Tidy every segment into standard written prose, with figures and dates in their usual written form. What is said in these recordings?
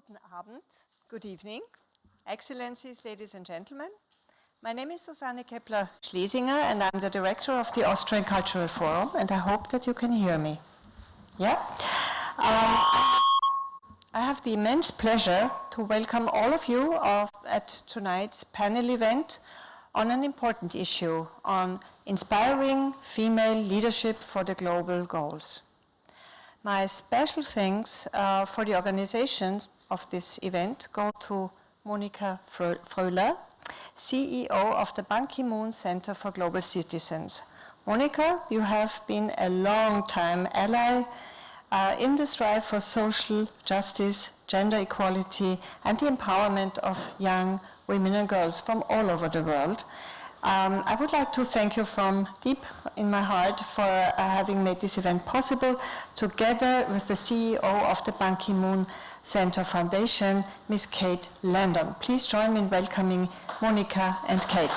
Guten Abend, good evening, Excellencies, ladies and gentlemen. My name is Susanne Kepler-Schlesinger and I'm the director of the Austrian Cultural Forum, and I hope that you can hear me. Yeah? I have the immense pleasure to welcome all of you at tonight's panel event on an important issue on inspiring female leadership for the global goals. My special thanks for the organization of this event go to Monika Fröhler, CEO of the Ban Ki-moon Center for Global Citizens. Monika, you have been a long-time ally in the strive for social justice, gender equality, and the empowerment of young women and girls from all over the world. I would like to thank you from deep in my heart for having made this event possible, together with the CEO of the Ban Ki-moon Center Foundation, Ms. Kate Landon. Please join me in welcoming Monika and Kate.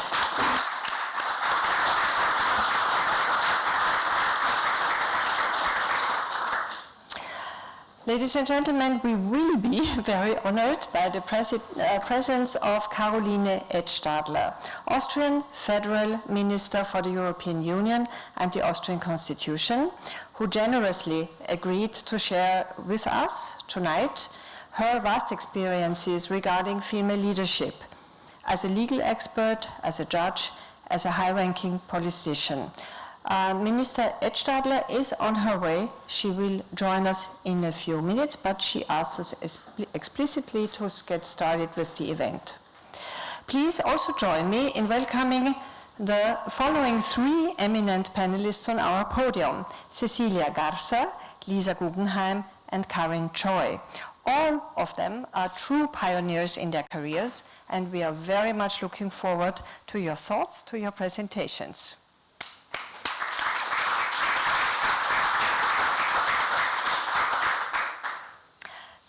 Ladies and gentlemen, we will be very honored by the presence of Caroline Edstadler, Austrian Federal Minister for the European Union and the Austrian Constitution, who generously agreed to share with us tonight her vast experiences regarding female leadership as a legal expert, as a judge, as a high-ranking politician. Minister Edstadler is on her way. She will join us in a few minutes, but she asked us explicitly to get started with the event. Please also join me in welcoming the following three eminent panelists on our podium: Cecilia Garza, Lisa Guggenheim, and Karin Choi. All of them are true pioneers in their careers, and we are very much looking forward to your thoughts, to your presentations.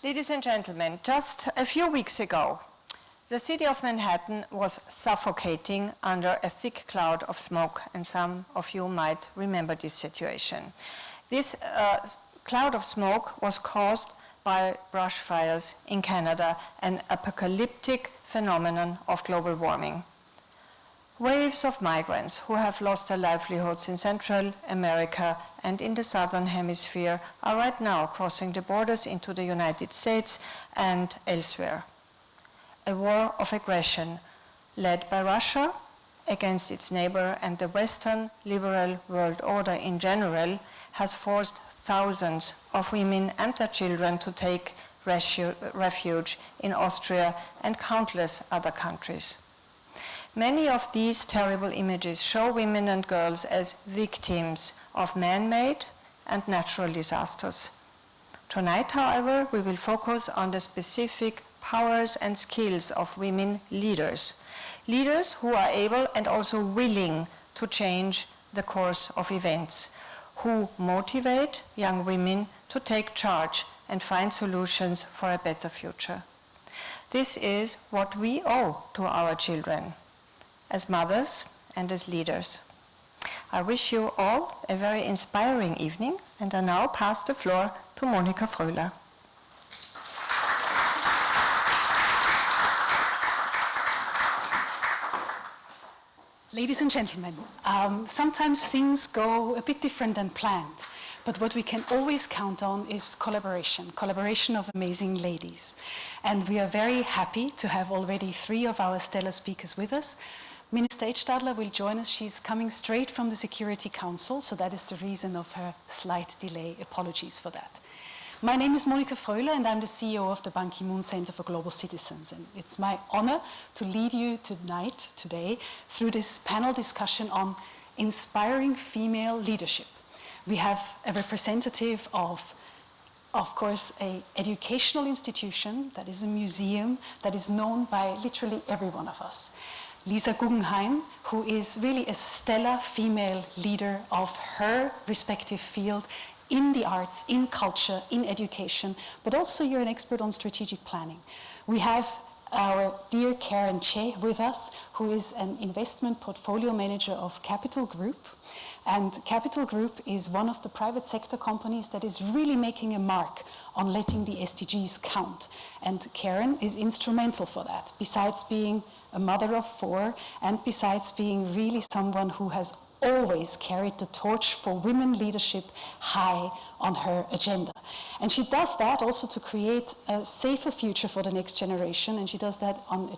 Ladies and gentlemen, just a few weeks ago, the city of Manhattan was suffocating under a thick cloud of smoke, and some of you might remember this situation. This cloud of smoke was caused by brush fires in Canada, an apocalyptic phenomenon of global warming. Waves of migrants who have lost their livelihoods in Central America and in the Southern Hemisphere are right now crossing the borders into the United States and elsewhere. A war of aggression led by Russia against its neighbor and the Western liberal world order in general has forced thousands of women and their children to take refuge in Austria and countless other countries. Many of these terrible images show women and girls as victims of man-made and natural disasters. Tonight, however, we will focus on the specific powers and skills of women leaders. Leaders who are able and also willing to change the course of events, who motivate young women to take charge and find solutions for a better future. This is what we owe to our children, as mothers and as leaders. I wish you all a very inspiring evening, and I now pass the floor to Monika Fröhler. Ladies and gentlemen, sometimes things go a bit different than planned, but what we can always count on is collaboration of amazing ladies. And we are very happy to have already three of our stellar speakers with us. Minister Edstadler will join us. She's coming straight from the Security Council, so that is the reason of her slight delay. Apologies for that. My name is Monika Fröhler, and I'm the CEO of the Ban Ki-moon Center for Global Citizens. And it's my honor to lead you today, through this panel discussion on inspiring female leadership. We have a representative of course, an educational institution that is a museum that is known by literally every one of us. Lisa Guggenheim, who is really a stellar female leader of her respective field in the arts, in culture, in education, but also you're an expert on strategic planning. We have our dear Karin Choi with us, who is an investment portfolio manager of Capital Group. And Capital Group is one of the private sector companies that is really making a mark on letting the SDGs count. And Karen is instrumental for that, besides being a mother of 4, and besides being really someone who has always carried the torch for women leadership high on her agenda. And she does that also to create a safer future for the next generation, and she does that in a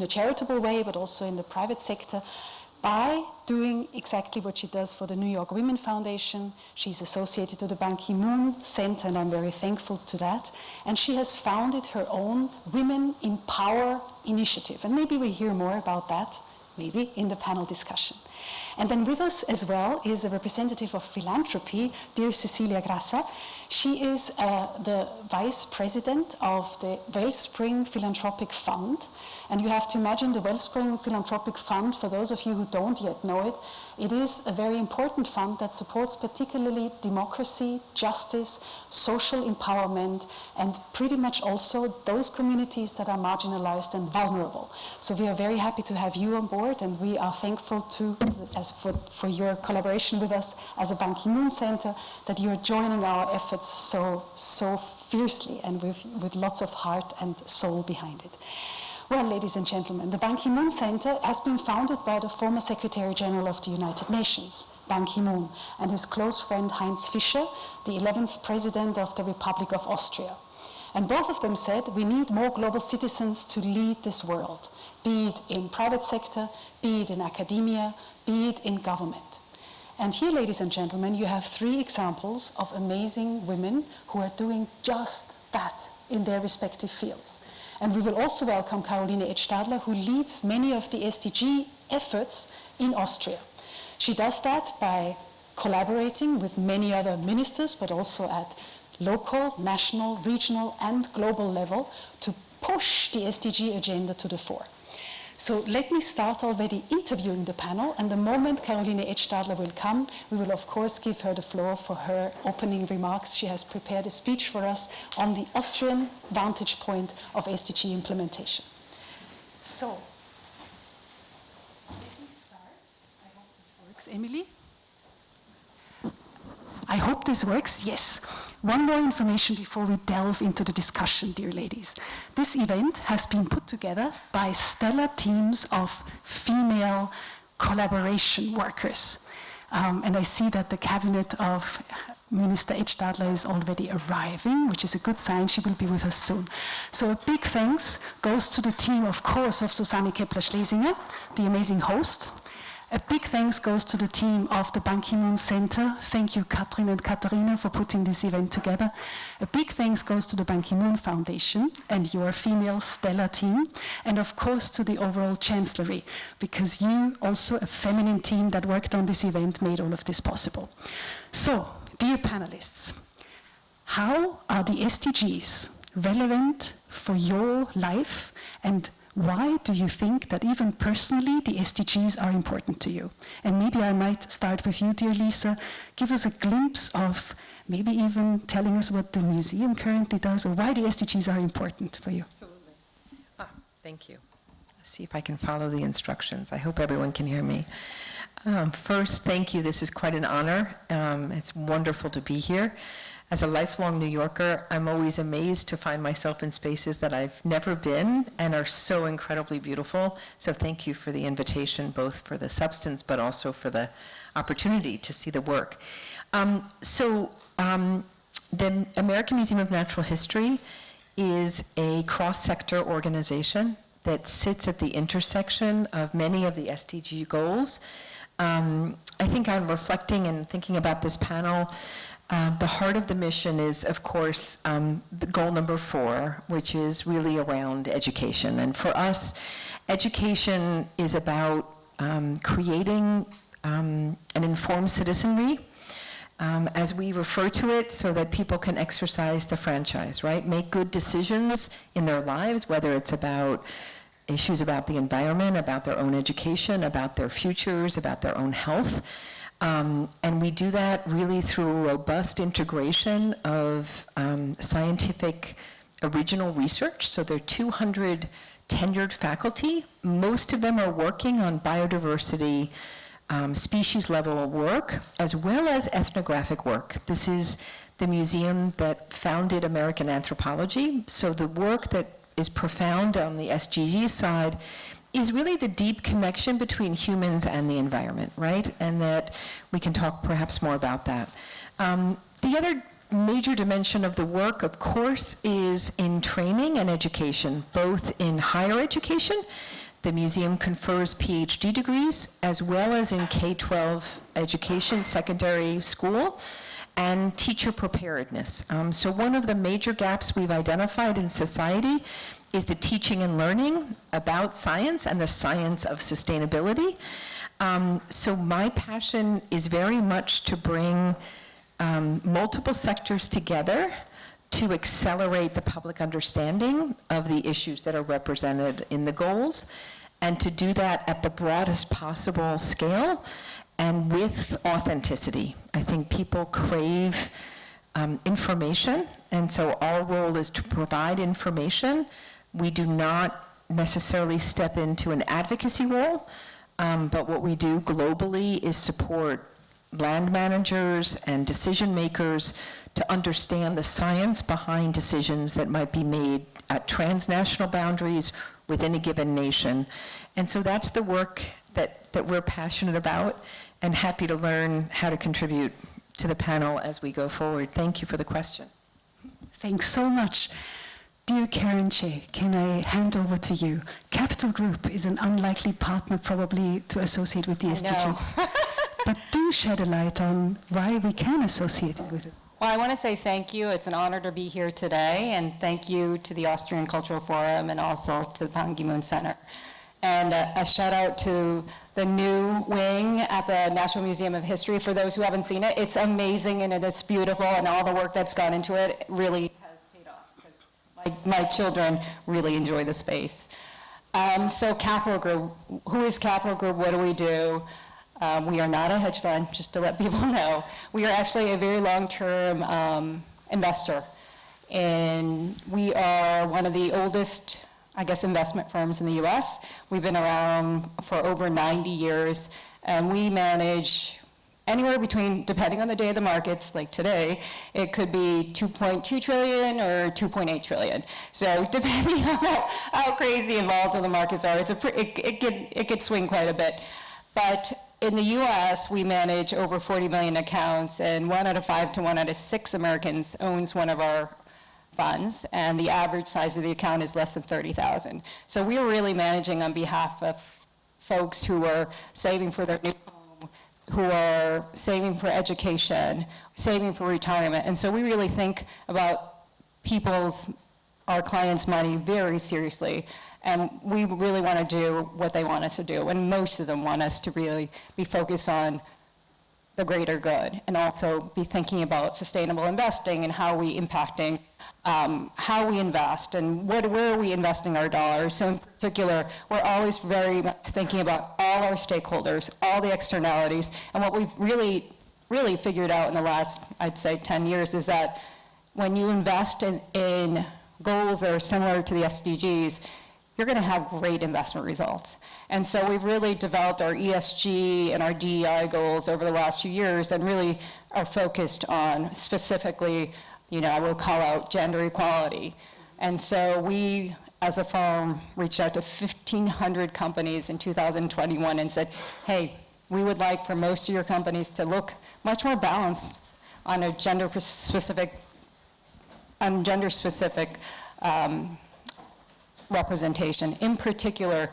charitable way, but also in the private sector, by doing exactly what she does for the New York Women Foundation. She's associated to the Ban Ki-moon Center, and I'm very thankful to that. And she has founded her own Women in Power initiative. And maybe we hear more about that, maybe in the panel discussion. And then with us as well is a representative of philanthropy, dear Cecilia Grassa. She is the vice president of the Wellspring Philanthropic Fund. And you have to imagine the Wellspring Philanthropic Fund, for those of you who don't yet know it, it is a very important fund that supports particularly democracy, justice, social empowerment, and pretty much also those communities that are marginalized and vulnerable. So we are very happy to have you on board, and we are thankful to, for your collaboration with us as a Ban Ki-moon Center, that you are joining our efforts so fiercely and with lots of heart and soul behind it. Well, ladies and gentlemen, the Ban Ki-moon Center has been founded by the former Secretary General of the United Nations, Ban Ki-moon, and his close friend Heinz Fischer, the 11th President of the Republic of Austria. And both of them said, we need more global citizens to lead this world, be it in private sector, be it in academia, be it in government. And here, ladies and gentlemen, you have 3 examples of amazing women who are doing just that in their respective fields. And we will also welcome Caroline Edstadler, who leads many of the SDG efforts in Austria. She does that by collaborating with many other ministers, but also at local, national, regional, and global level to push the SDG agenda to the fore. So let me start already interviewing the panel, and the moment Caroline Edstadler will come, we will of course give her the floor for her opening remarks. She has prepared a speech for us on the Austrian vantage point of SDG implementation. So, let me start. I hope this works, Emily. I hope this works, yes. One more information before we delve into the discussion, dear ladies. This event has been put together by stellar teams of female collaboration workers. And I see that the cabinet of Minister Edstadler is already arriving, which is a good sign. She will be with us soon. So a big thanks goes to the team, of course, of Susanne Kepler-Schlesinger, the amazing host. A big thanks goes to the team of the Ban Ki-moon Center. Thank you, Katrin and Katharina, for putting this event together. A big thanks goes to the Ban Ki-moon Foundation and your female stellar team, and of course to the overall Chancellery, because you, also a feminine team that worked on this event, made all of this possible. So, dear panelists, how are the SDGs relevant for your life, and why do you think that even personally the SDGs are important to you? And maybe I might start with you, dear Lisa. Give us a glimpse of maybe even telling us what the museum currently does, or why the SDGs are important for you. Absolutely. Thank you. Let's see if I can follow the instructions. I hope everyone can hear me. First, thank you. This is quite an honor. It's wonderful to be here. As a lifelong New Yorker, I'm always amazed to find myself in spaces that I've never been and are so incredibly beautiful. So thank you for the invitation, both for the substance, but also for the opportunity to see the work. The American Museum of Natural History is a cross-sector organization that sits at the intersection of many of the SDG goals. I think I'm reflecting and thinking about this panel. The heart of the mission is, of course, the goal number 4, which is really around education. And for us, education is about creating an informed citizenry, as we refer to it, so that people can exercise the franchise, right? Make good decisions in their lives, whether it's about issues about the environment, about their own education, about their futures, about their own health. And we do that really through robust integration of scientific original research. So there are 200 tenured faculty. Most of them are working on biodiversity species level work as well as ethnographic work. This is the museum that founded American anthropology, so the work that is profound on the SDG side is really the deep connection between humans and the environment, right? And that we can talk perhaps more about that. The other major dimension of the work, of course, is in training and education, both in higher education. The museum confers PhD degrees, as well as in K-12 education, secondary school, and teacher preparedness. So one of the major gaps we've identified in society is the teaching and learning about science and the science of sustainability. So my passion is very much to bring multiple sectors together to accelerate the public understanding of the issues that are represented in the goals, and to do that at the broadest possible scale and with authenticity. I think people crave information, and so our role is to provide information. We do not necessarily step into an advocacy role, but what we do globally is support land managers and decision makers to understand the science behind decisions that might be made at transnational boundaries within a given nation. And so that's the work that we're passionate about, and happy to learn how to contribute to the panel as we go forward. Thank you for the question. Thanks so much. Dear Karen Che, can I hand over to you? Capital Group is an unlikely partner probably to associate with the SDGs. But do shed a light on why we can associate it with it. Well, I want to say thank you. It's an honor to be here today, and thank you to the Austrian Cultural Forum and also to the Ban Ki-moon Center. And a shout out to the new wing at the National Museum of History. For those who haven't seen it, it's amazing and it's beautiful, and all the work that's gone into it really has paid off, because my children really enjoy the space. So Capital Group, who is Capital Group? What do we do? We are not a hedge fund, just to let people know. We are actually a very long-term investor. And we are one of the oldest, I guess, investment firms in the US. We've been around for over 90 years, and we manage anywhere between, depending on the day of the markets, like today, it could be 2.2 trillion or 2.8 trillion. So depending on how crazy and volatile the markets are, it could swing quite a bit. But in the US, we manage over 40 million accounts, and 1 out of 5 to 1 out of 6 Americans owns one of our funds, and the average size of the account is less than 30,000. So we are really managing on behalf of folks who are saving for their new home, who are saving for education, saving for retirement. And so we really think about our clients' money very seriously. And we really want to do what they want us to do. And most of them want us to really be focused on the greater good, and also be thinking about sustainable investing and how we impacting, how we invest, and where are we investing our dollars. So in particular, we're always very much thinking about all our stakeholders, all the externalities. And what we've really figured out in the last, I'd say, 10 years is that when you invest in goals that are similar to the SDGs, you're going to have great investment results. And so we've really developed our ESG and our DEI goals over the last few years, and really are focused on specifically, I will call out gender equality. And so we, as a firm, reached out to 1,500 companies in 2021 and said, hey, we would like for most of your companies to look much more balanced on a gender-specific representation. In particular,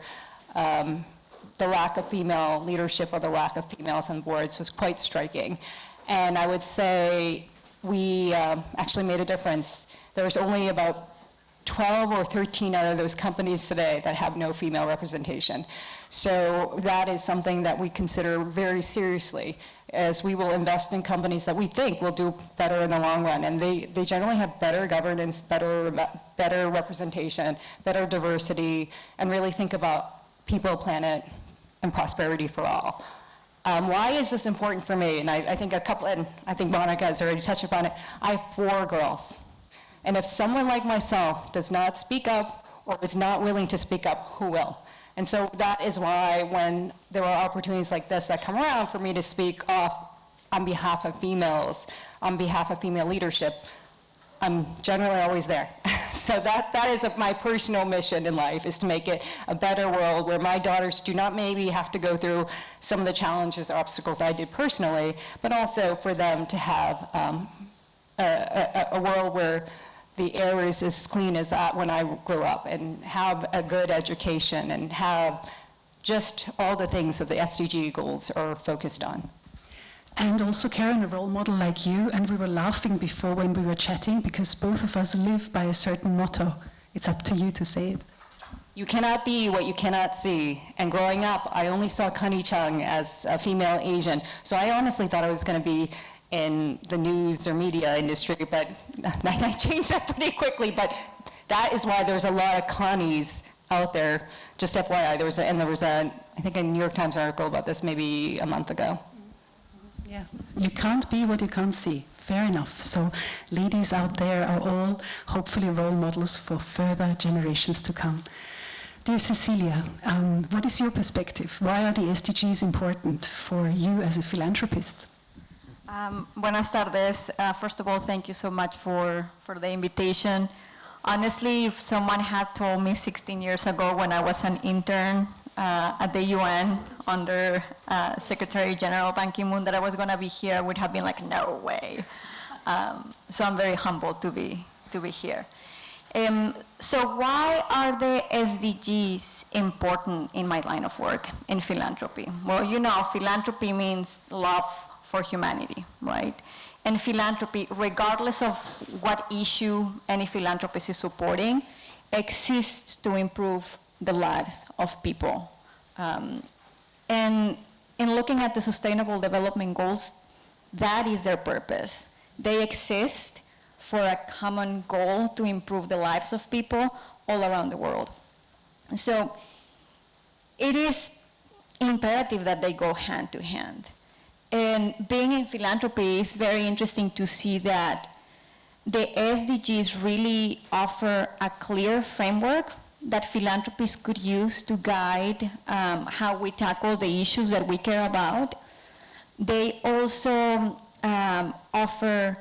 the lack of female leadership or the lack of females on boards was quite striking. And I would say we actually made a difference. There's only about 12 or 13 out of those companies today that have no female representation. So that is something that we consider very seriously, as we will invest in companies that we think will do better in the long run. And they generally have better governance, better representation, better diversity, and really think about people, planet, and prosperity for all. Why is this important for me? And I think I think Monica has already touched upon it. I have 4 girls. And if someone like myself does not speak up or is not willing to speak up, who will? And so that is why when there are opportunities like this that come around for me to speak on behalf of females, on behalf of female leadership, I'm generally always there. So that is my personal mission in life, is to make it a better world where my daughters do not maybe have to go through some of the challenges or obstacles I did personally, but also for them to have a world where the air is as clean as that when I grew up, and have a good education, and have just all the things that the SDG goals are focused on. And also, Karen, a role model like you, and we were laughing before when we were chatting because both of us live by a certain motto. It's up to you to say it. You cannot be what you cannot see. And growing up, I only saw Connie Chung as a female Asian, so I honestly thought I was going to be in the news or media industry, but I changed that pretty quickly. But that is why there's a lot of Connies out there. Just FYI, there was I think a New York Times article about this maybe a month ago. Yeah, you can't be what you can't see. Fair enough. So ladies out there are all hopefully role models for further generations to come. Dear Cecilia, what is your perspective? Why are the SDGs important for you as a philanthropist? Buenas tardes. First of all, thank you so much for the invitation. Honestly, if someone had told me 16 years ago when I was an intern at the UN under Secretary General Ban Ki-moon that I was going to be here, I would have been like, no way. So I'm very humbled to be here. So why are the SDGs important in my line of work in philanthropy? Well, you know, philanthropy means love for humanity, right? And philanthropy, regardless of what issue any philanthropist is supporting, exists to improve the lives of people. And in looking at the Sustainable Development Goals, that is their purpose. They exist for a common goal to improve the lives of people all around the world. So it is imperative that they go hand to hand. And being in philanthropy is very interesting to see that the SDGs really offer a clear framework that philanthropists could use to guide how we tackle the issues that we care about. They also offer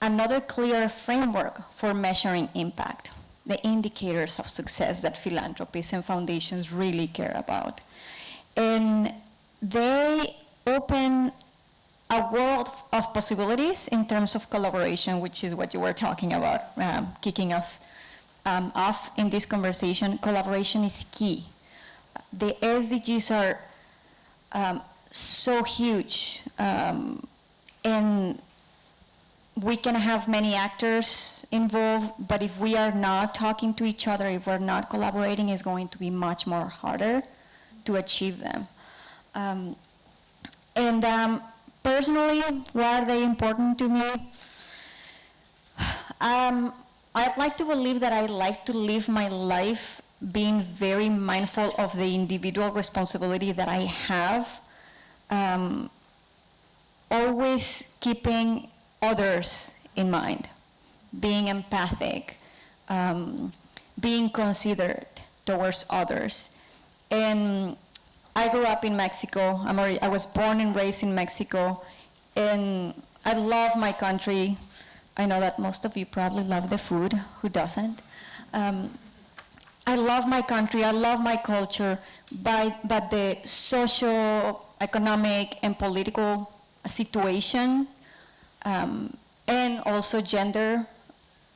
another clear framework for measuring impact, the indicators of success that philanthropists and foundations really care about. And they open a world of possibilities in terms of collaboration, which is what you were talking about, kicking us off in this conversation. Collaboration is key. The SDGs are so huge, and we can have many actors involved, but if we are not talking to each other, if we're not collaborating, it's going to be much more harder to achieve them. Personally, why are they important to me? I'd like to believe that I like to live my life being very mindful of the individual responsibility that I have, always keeping others in mind, being empathic, being considerate towards others. And I grew up in Mexico. I was born and raised in Mexico, and I love my country. I know that most of you probably love the food. Who doesn't? I love my country. I love my culture, but the social, economic, and political situation, and also gender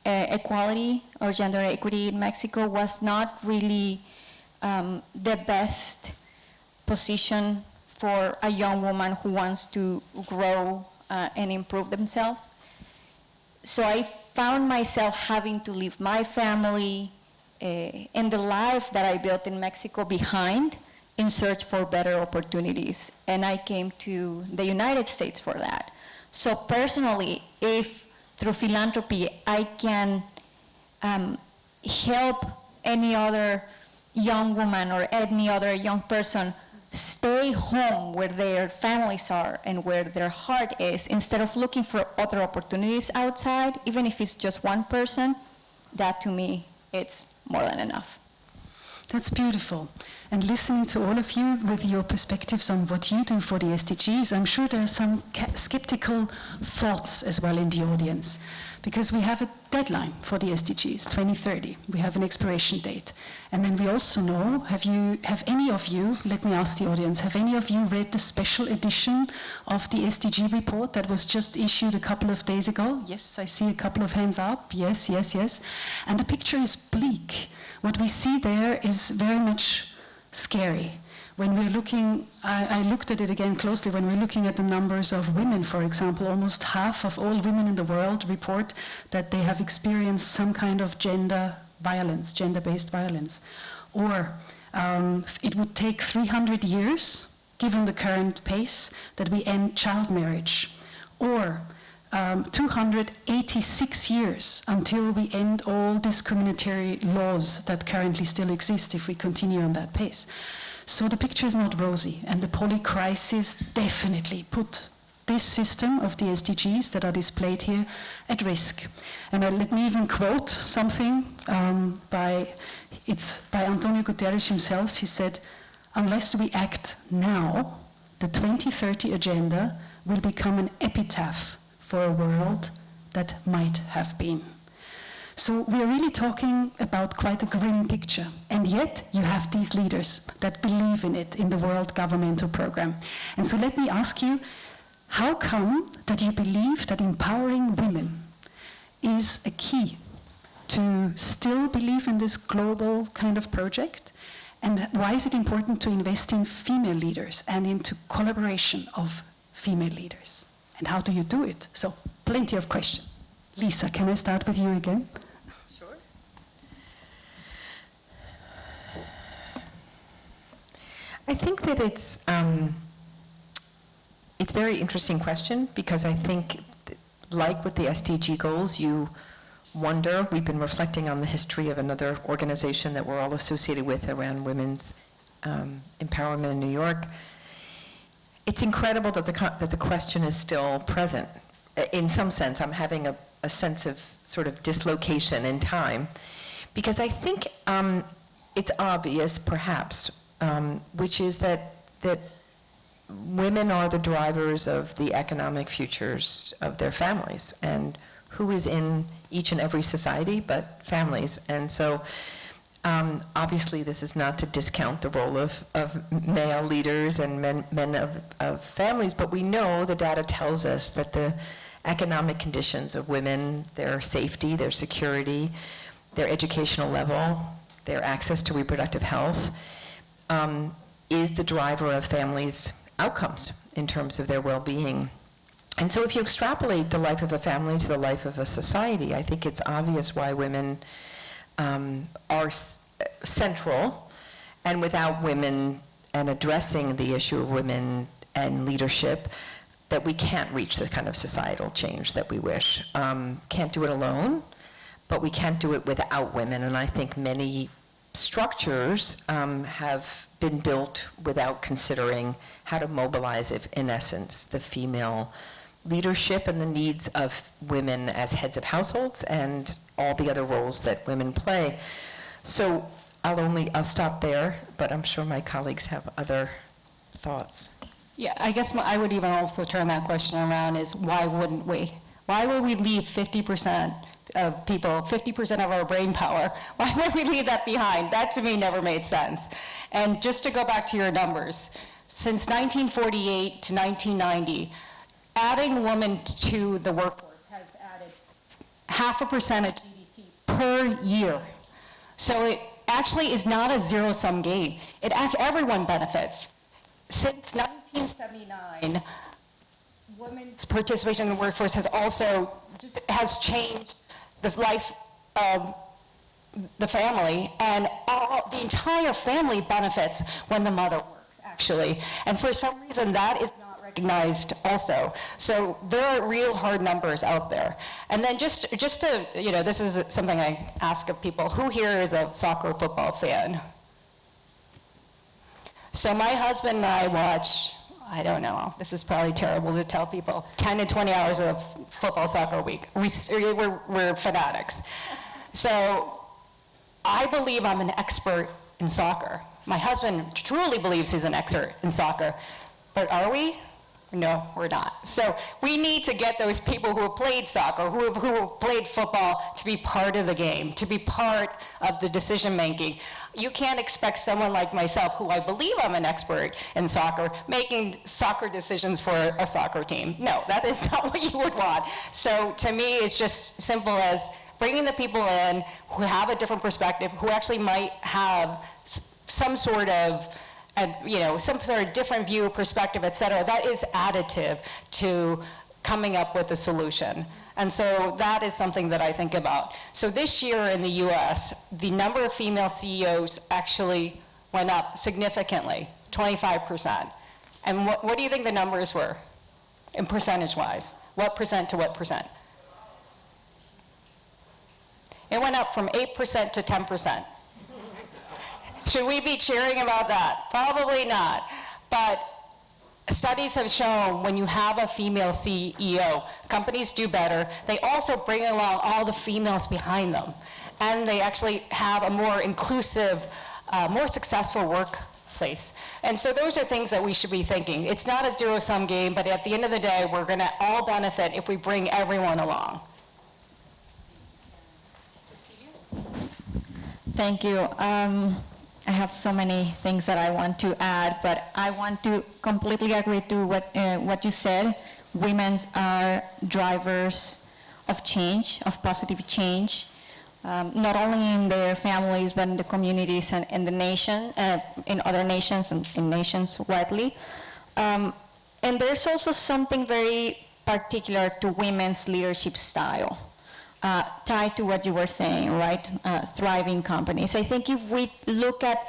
equality or gender equity in Mexico was not really the best position for a young woman who wants to grow and improve themselves. So I found myself having to leave my family and the life that I built in Mexico behind in search for better opportunities. And I came to the United States for that. So personally, if through philanthropy I can help any other young woman or any other young person stay home where their families are and where their heart is, instead of looking for other opportunities outside, even if it's just one person, that to me, it's more than enough. That's beautiful. And listening to all of you with your perspectives on what you do for the SDGs, I'm sure there are some skeptical thoughts as well in the audience. Because we have a deadline for the SDGs, 2030. We have an expiration date. And then we also know, have any of you, let me ask the audience, have any of you read the special edition of the SDG report that was just issued a couple of days ago? Yes, I see a couple of hands up. Yes, yes, yes. And the picture is bleak. What we see there is very much scary. When we're looking, I looked at it again closely, when we're looking at the numbers of women, for example, almost half of all women in the world report that they have experienced some kind of gender violence, gender-based violence. Or it would take 300 years, given the current pace, that we end child marriage. Or 286 years until we end all discriminatory laws that currently still exist if we continue on that pace. So the picture is not rosy, and the poly-crisis definitely put this system of the SDGs that are displayed here at risk. And let me even quote something by Antonio Guterres himself. He said, "Unless we act now, the 2030 agenda will become an epitaph for a world that might have been." So we're really talking about quite a grim picture. And yet you have these leaders that believe in it in the World Governmental Program. And so let me ask you, how come that you believe that empowering women is a key to still believe in this global kind of project? And why is it important to invest in female leaders and into collaboration of female leaders? And how do you do it? So plenty of questions. Lisa, can I start with you again? I think that it's a very interesting question, because I think, like with the SDG goals, you wonder, we've been reflecting on the history of another organization that we're all associated with around women's empowerment in New York. It's incredible that the question is still present. In some sense, I'm having a sense of sort of dislocation in time, because I think it's obvious, perhaps, which is that women are the drivers of the economic futures of their families. And who is in each and every society but families? And so obviously this is not to discount the role of male leaders and men of families, but we know the data tells us that the economic conditions of women, their safety, their security, their educational level, their access to reproductive health, is the driver of families' outcomes in terms of their well-being. And so if you extrapolate the life of a family to the life of a society, I think it's obvious why women are central, and without women and addressing the issue of women and leadership, that we can't reach the kind of societal change that we wish. Can't do it alone, but we can't do it without women. And I think many structures have been built without considering how to mobilize, in essence, the female leadership and the needs of women as heads of households and all the other roles that women play. So I'll stop there, but I'm sure my colleagues have other thoughts. Yeah, I guess I would even also turn that question around is, why wouldn't we? Why would we leave 50% of people, 50% of our brain power? Why would we leave that behind? That to me never made sense. And just to go back to your numbers, since 1948 to 1990, adding women to the workforce has added 0.5% of GDP per year. So it actually is not a zero-sum game. Everyone benefits. Since 1979, women's participation in the workforce has changed the life of the family, and the entire family benefits when the mother works, actually. And for some reason, that is not recognized also. So there are real hard numbers out there. And then just to, this is something I ask of people, who here is a soccer football fan? So my husband and I watch, I don't know, this is probably terrible to tell people, 10 to 20 hours of football, soccer a week. We're fanatics. So I believe I'm an expert in soccer. My husband truly believes he's an expert in soccer, but are we? No, we're not. So we need to get those people who have played soccer, who have played football, to be part of the game, to be part of the decision making. You can't expect someone like myself, who I believe I'm an expert in soccer, making soccer decisions for a soccer team. No, that is not what you would want. So to me, it's just simple as bringing the people in who have a different perspective, who actually might have some sort of some sort of different view, perspective, et cetera. That is additive to coming up with a solution. And so that is something that I think about. So this year in the US, the number of female CEOs actually went up significantly, 25%. And what do you think the numbers were, in percentage-wise? What percent to what percent? It went up from 8% to 10%. Should we be cheering about that? Probably not. But studies have shown when you have a female CEO, companies do better. They also bring along all the females behind them. And they actually have a more inclusive, more successful workplace. And so those are things that we should be thinking. It's not a zero-sum game, but at the end of the day, we're going to all benefit if we bring everyone along. Thank you. I have so many things that I want to add, but I want to completely agree to what you said. Women are drivers of change, of positive change, not only in their families, but in the communities and in the nation, in other nations and in nations widely. And there's also something very particular to women's leadership style. Tied to what you were saying, right? Thriving companies. I think if we look at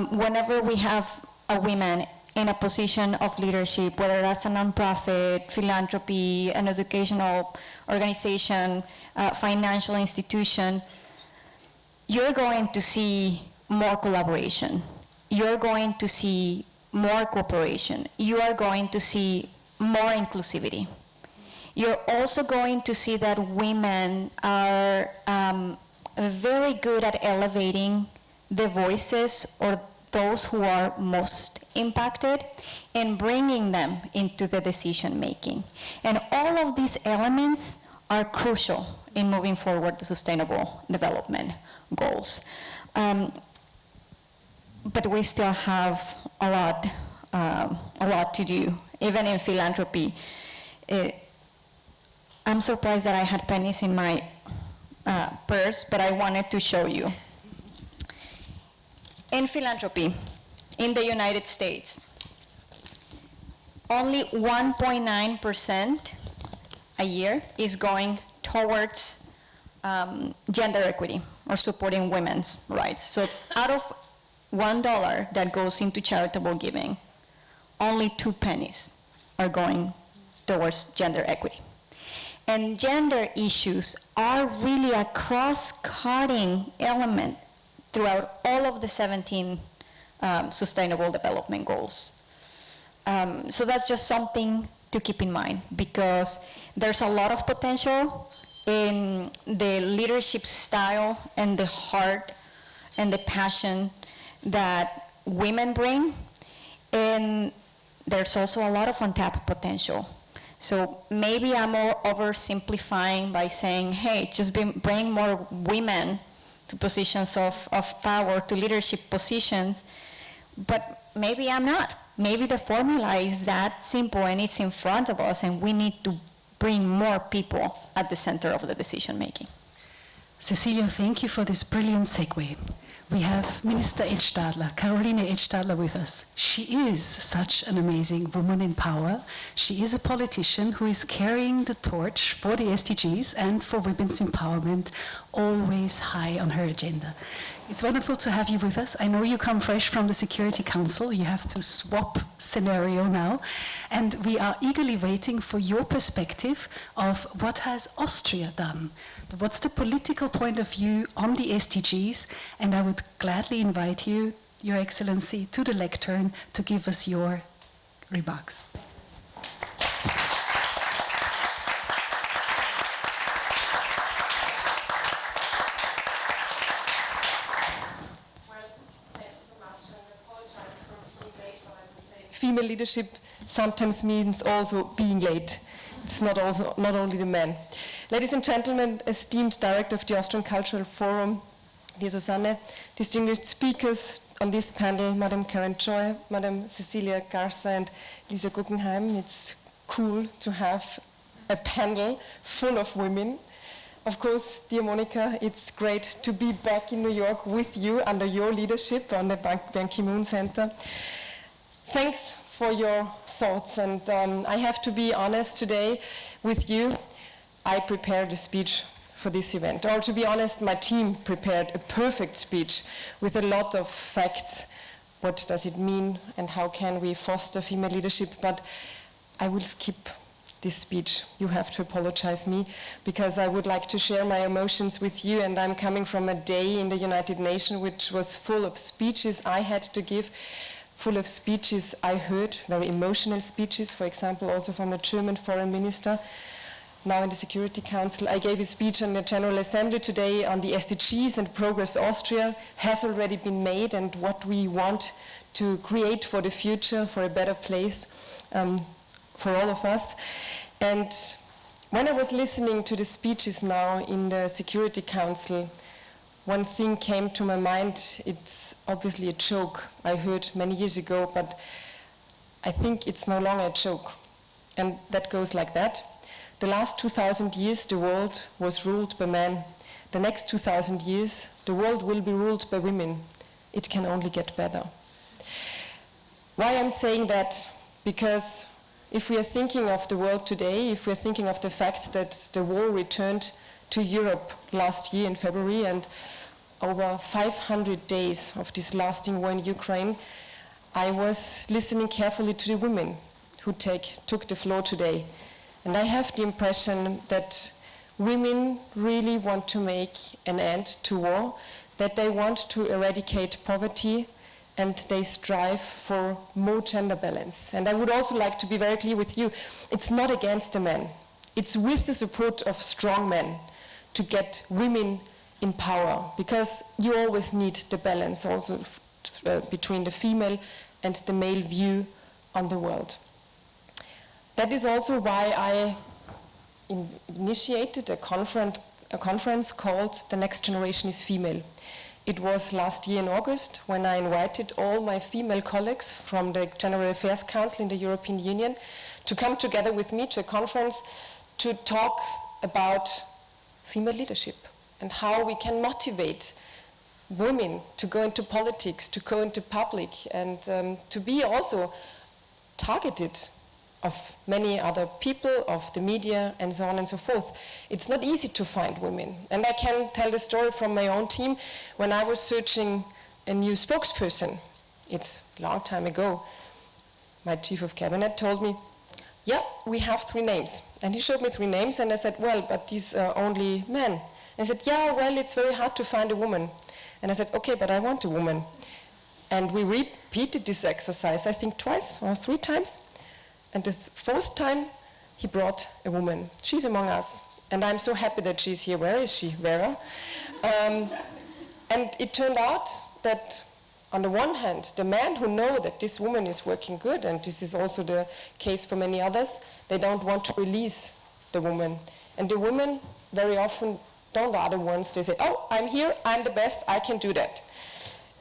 whenever we have a woman in a position of leadership, whether that's a nonprofit, philanthropy, an educational organization, financial institution, you're going to see more collaboration. You're going to see more cooperation. You are going to see more inclusivity. You're also going to see that women are very good at elevating the voices or those who are most impacted and bringing them into the decision making. And all of these elements are crucial in moving forward the Sustainable Development Goals. But we still have a lot to do, even in philanthropy. I'm surprised that I had pennies in my purse, but I wanted to show you. In philanthropy, in the United States, only 1.9% a year is going towards gender equity or supporting women's rights. So out of $1 that goes into charitable giving, only 2 pennies are going towards gender equity. And gender issues are really a cross-cutting element throughout all of the 17 Sustainable Development Goals. So that's just something to keep in mind, because there's a lot of potential in the leadership style and the heart and the passion that women bring, and there's also a lot of untapped potential. So maybe I'm oversimplifying by saying, hey, just bring more women to positions of power, to leadership positions, but maybe I'm not. Maybe the formula is that simple and it's in front of us, and we need to bring more people at the center of the decision making. Cecilia, thank you for this brilliant segue. We have Minister Edstadler, Caroline Edstadler, with us. She is such an amazing woman in power. She is a politician who is carrying the torch for the SDGs and for women's empowerment, always high on her agenda. It's wonderful to have you with us. I know you come fresh from the Security Council. You have to swap scenario now. And we are eagerly waiting for your perspective of what has Austria done. What's the political point of view on the SDGs? And I would gladly invite you, Your Excellency, to the lectern to give us your remarks. female leadership sometimes means also being late. It's not only the men. Ladies and gentlemen, esteemed director of the Austrian Cultural Forum, dear Susanne, distinguished speakers on this panel, Madam Karen Joy, Madam Cecilia Garza, and Lisa Guggenheim. It's cool to have a panel full of women. Of course, dear Monica, it's great to be back in New York with you under your leadership on the Ban Ki-moon Center. Thanks for your thoughts, and I have to be honest today with you. I prepared a speech for this event. Or to be honest, my team prepared a perfect speech with a lot of facts. What does it mean and how can we foster female leadership? But I will skip this speech. You have to apologize me because I would like to share my emotions with you, and I'm coming from a day in the United Nations which was full of speeches I had to give, full of speeches I heard, very emotional speeches, for example, also from the German foreign minister. Now in the Security Council, I gave a speech in the General Assembly today on the SDGs and progress Austria has already been made and what we want to create for the future, for a better place for all of us. And when I was listening to the speeches now in the Security Council, one thing came to my mind. It's obviously a joke I heard many years ago, but I think it's no longer a joke. And that goes like that. The last 2,000 years, the world was ruled by men. The next 2,000 years, the world will be ruled by women. It can only get better. Why I'm saying that? Because if we are thinking of the world today, if we're thinking of the fact that the war returned to Europe last year in February, and over 500 days of this lasting war in Ukraine, I was listening carefully to the women who took the floor today. And I have the impression that women really want to make an end to war, that they want to eradicate poverty, and they strive for more gender balance. And I would also like to be very clear with you, it's not against the men. It's with the support of strong men to get women in power, because you always need the balance also between the female and the male view on the world. That is also why I initiated a conference called The Next Generation is Female. It was last year in August when I invited all my female colleagues from the General Affairs Council in the European Union to come together with me to a conference to talk about female leadership and how we can motivate women to go into politics, to go into public, and to be also targeted of many other people, of the media, and so on and so forth. It's not easy to find women. And I can tell the story from my own team. When I was searching a new spokesperson, it's a long time ago, my chief of cabinet told me, yeah, we have 3 names. And he showed me 3 names, and I said, well, but these are only men. And he said, yeah, well, it's very hard to find a woman. And I said, okay, but I want a woman. And we repeated this exercise, I think 2 or 3 times. And the 4th time, he brought a woman. She's among us. And I'm so happy that she's here. Where is she? Vera? And it turned out that, on the one hand, the men who know that this woman is working good, and this is also the case for many others, they don't want to release the woman. And the women very often don't are the ones. They say, oh, I'm here, I'm the best, I can do that.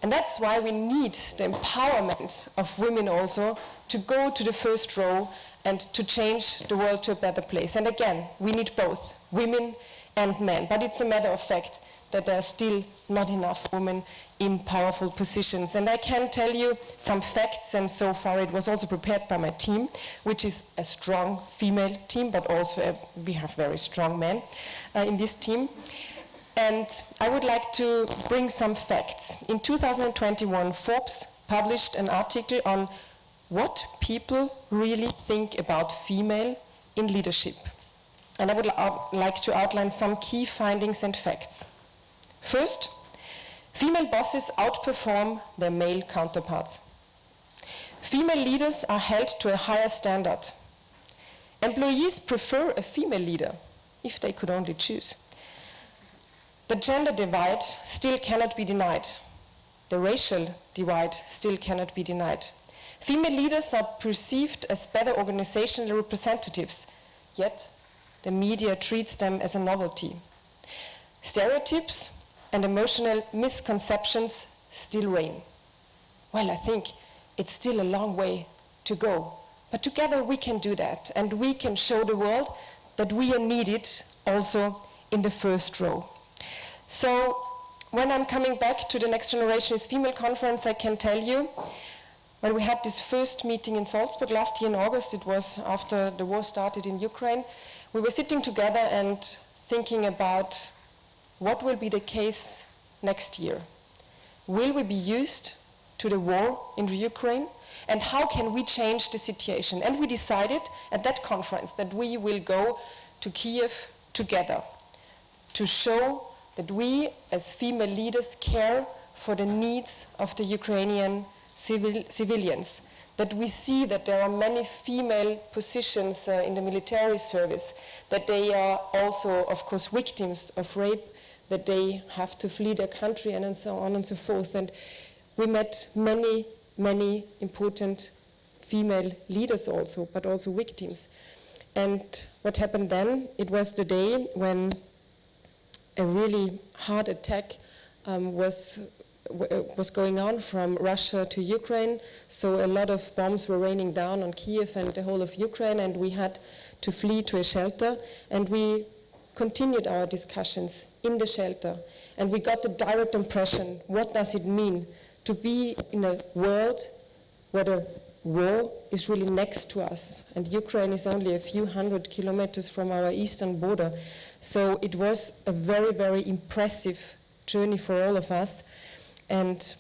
And that's why we need the empowerment of women also to go to the first row and to change the world to a better place. And again, we need both, women and men. But it's a matter of fact that there are still not enough women in powerful positions. And I can tell you some facts, and so far it was also prepared by my team, which is a strong female team, but also we have very strong men in this team. And I would like to bring some facts. In 2021, Forbes published an article on what people really think about female in leadership. And I would like to outline some key findings and facts. First, female bosses outperform their male counterparts. Female leaders are held to a higher standard. Employees prefer a female leader, if they could only choose. The gender divide still cannot be denied. The racial divide still cannot be denied. Female leaders are perceived as better organizational representatives, yet the media treats them as a novelty. Stereotypes and emotional misconceptions still reign. Well, I think it's still a long way to go, but together we can do that, and we can show the world that we are needed also in the first row. So when I'm coming back to the Next Generation is Female conference, I can tell you, when we had this first meeting in Salzburg last year in August, it was after the war started in Ukraine, we were sitting together and thinking about what will be the case next year. Will we be used to the war in Ukraine? And how can we change the situation? And we decided at that conference that we will go to Kiev together to show that we as female leaders care for the needs of the Ukrainian civilians, that we see that there are many female positions in the military service, that they are also, of course, victims of rape, that they have to flee their country, and so on and so forth. And we met many important female leaders also, but also victims. And what happened then, it was the day when a really hard attack was going on from Russia to Ukraine. So a lot of bombs were raining down on Kiev and the whole of Ukraine, and we had to flee to a shelter. And we continued our discussions in the shelter. And we got the direct impression, what does it mean to be in a world where the war is really next to us, and Ukraine is only a few hundred kilometers from our eastern border. So it was a very, very impressive journey for all of us, and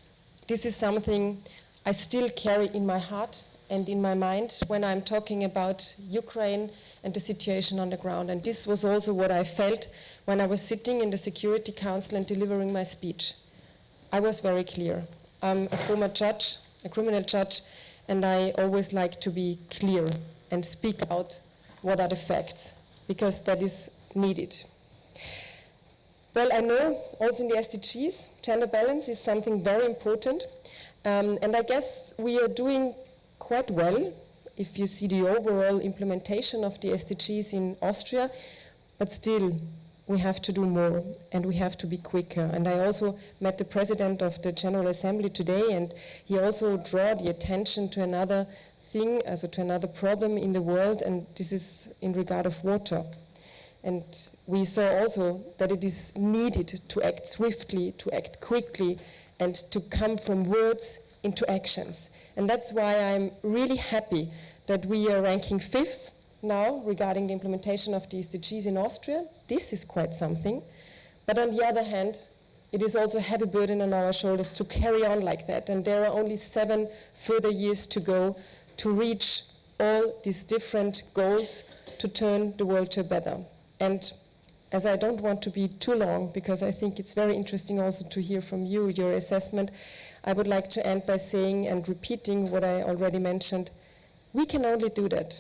this is something I still carry in my heart and in my mind when I'm talking about Ukraine and the situation on the ground. And this was also what I felt when I was sitting in the Security Council and delivering my speech. I was very clear. I'm a former judge, a criminal judge, and I always like to be clear and speak out what are the facts, because that is needed. Well, I know also in the SDGs, gender balance is something very important, and I guess we are doing quite well if you see the overall implementation of the SDGs in Austria, but still we have to do more and we have to be quicker. And I also met the president of the General Assembly today, and he also drew the attention to another thing, also to another problem in the world, and this is in regard of water. And we saw also that it is needed to act swiftly, to act quickly, and to come from words into actions. And that's why I'm really happy that we are ranking 5th now regarding the implementation of the SDGs in Austria. This is quite something. But on the other hand, it is also a heavy burden on our shoulders to carry on like that. And there are only 7 further years to go to reach all these different goals to turn the world to a better. And as I don't want to be too long, because I think it's very interesting also to hear from you, your assessment, I would like to end by saying and repeating what I already mentioned. We can only do that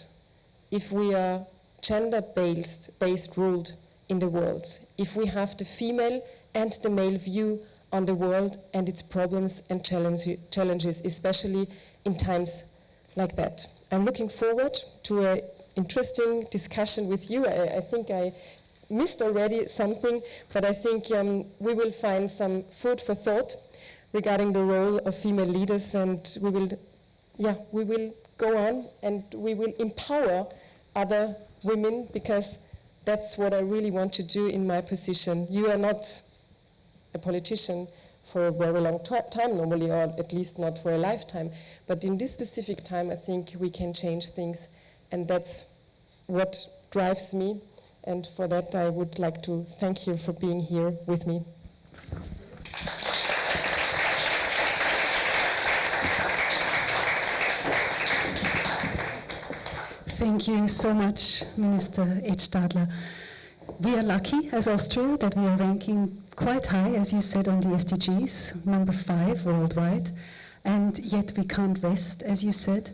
if we are gender-based ruled in the world, if we have the female and the male view on the world and its problems and challenges, especially in times like that. I'm looking forward to an interesting discussion with you. I think I missed already something, but I think we will find some food for thought regarding the role of female leaders, and we will go on and we will empower other women, because that's what I really want to do in my position. You are not a politician for a very long time normally, or at least not for a lifetime, but in this specific time I think we can change things, and that's what drives me, and for that I would like to thank you for being here with me. Thank you so much, Minister H. Stadler. We are lucky as Austria that we are ranking quite high, as you said, on the SDGs, number 5 worldwide, and yet we can't rest, as you said.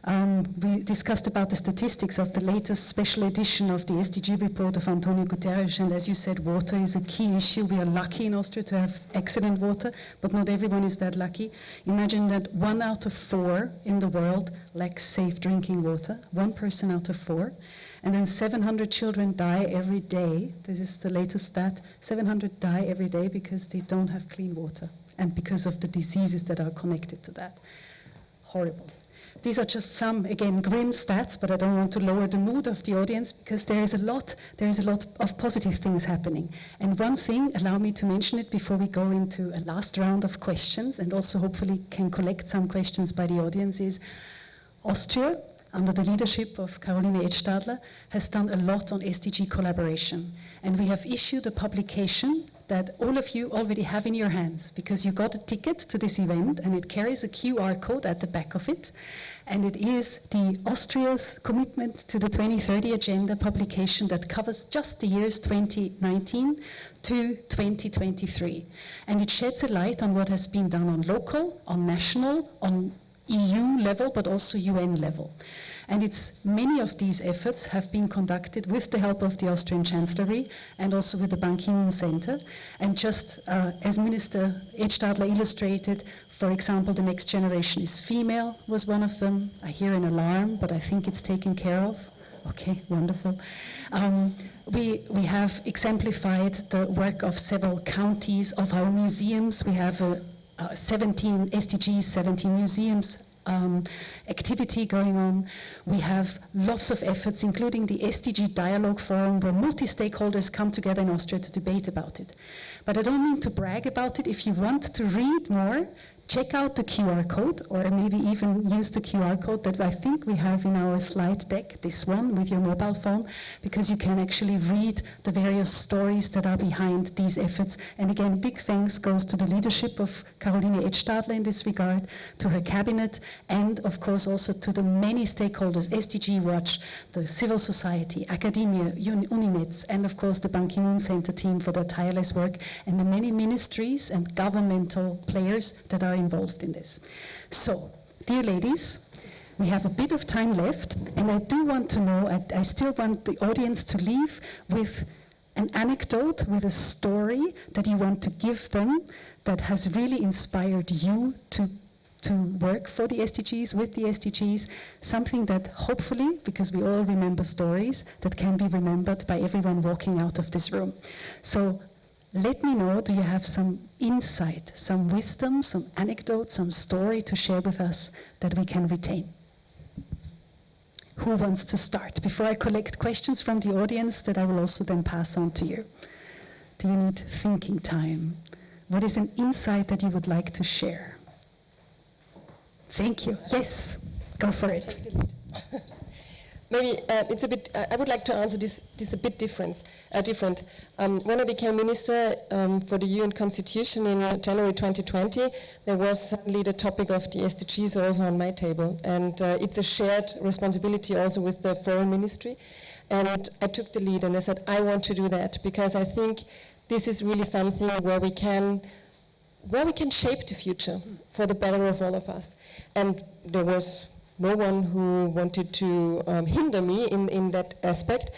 We discussed about the statistics of the latest special edition of the SDG report of Antonio Guterres, and as you said, water is a key issue. We are lucky in Austria to have excellent water, but not everyone is that lucky. Imagine that 1 out of 4 in the world lacks safe drinking water, 1 person out of 4. And then 700 children die every day. This is the latest stat. 700 die every day because they don't have clean water and because of the diseases that are connected to that. Horrible. These are just some, again, grim stats, but I don't want to lower the mood of the audience because there is a lot of positive things happening. And one thing, allow me to mention it before we go into a last round of questions, and also hopefully can collect some questions by the audience, is Austria, under the leadership of Caroline Edstadler, has done a lot on SDG collaboration. And we have issued a publication that all of you already have in your hands, because you got a ticket to this event, and it carries a QR code at the back of it. And it is the Austria's commitment to the 2030 Agenda publication that covers just the years 2019 to 2023. And it sheds a light on what has been done on local, on national, on EU level, but also UN level. And many of these efforts have been conducted with the help of the Austrian Chancellery and also with the Ban Ki-moon Center. And just as Minister Edstadler illustrated, for example, the next generation is female was one of them. I hear an alarm, but I think it's taken care of. Okay, wonderful. We have exemplified the work of several counties, of our museums. We have 17 SDGs, 17 museums activity going on. We have lots of efforts, including the SDG Dialogue Forum, where multi-stakeholders come together in Austria to debate about it. But I don't mean to brag about it. If you want to read more, check out the QR code, or maybe even use the QR code that I think we have in our slide deck, this one, with your mobile phone, because you can actually read the various stories that are behind these efforts. And again, big thanks goes to the leadership of Caroline Edstadler in this regard, to her cabinet, and of course also to the many stakeholders, SDG Watch, the civil society, academia, Unimeds, and of course the Ban Ki-moon Center team for their tireless work, and the many ministries and governmental players that are involved in this. So, dear ladies, we have a bit of time left, and I do want to know, I still want the audience to leave with an anecdote, with a story that you want to give them that has really inspired you to work for the SDGs, with the SDGs, something that hopefully, because we all remember stories, that can be remembered by everyone walking out of this room. So, let me know, do you have some insight, some wisdom, some anecdote, some story to share with us that we can retain? Who wants to start? Before I collect questions from the audience that I will also then pass on to you. Do you need thinking time? What is an insight that you would like to share? Thank you. Yes, go for it. Maybe it's a bit. I would like to answer this a bit different. When I became minister for the UN Constitution in January 2020, there was suddenly the topic of the SDGs also on my table, and it's a shared responsibility also with the Foreign Ministry. And I took the lead, and I said I want to do that because I think this is really something where we can shape the future for the better of all of us. And there was no one who wanted to hinder me in that aspect.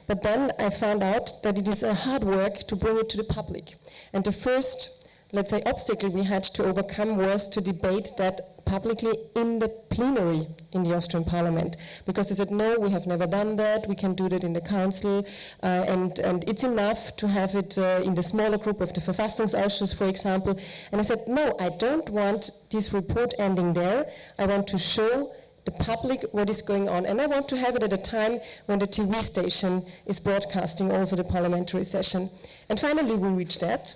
But then I found out that it is a hard work to bring it to the public. And the first, let's say, obstacle we had to overcome was to debate that publicly in the plenary in the Austrian Parliament. Because they said, no, we have never done that, we can do that in the council, and it's enough to have it in the smaller group of the Verfassungsausschuss, for example. And I said, no, I don't want this report ending there. I want to show the public what is going on. And I want to have it at a time when the TV station is broadcasting also the parliamentary session. And finally we reached that.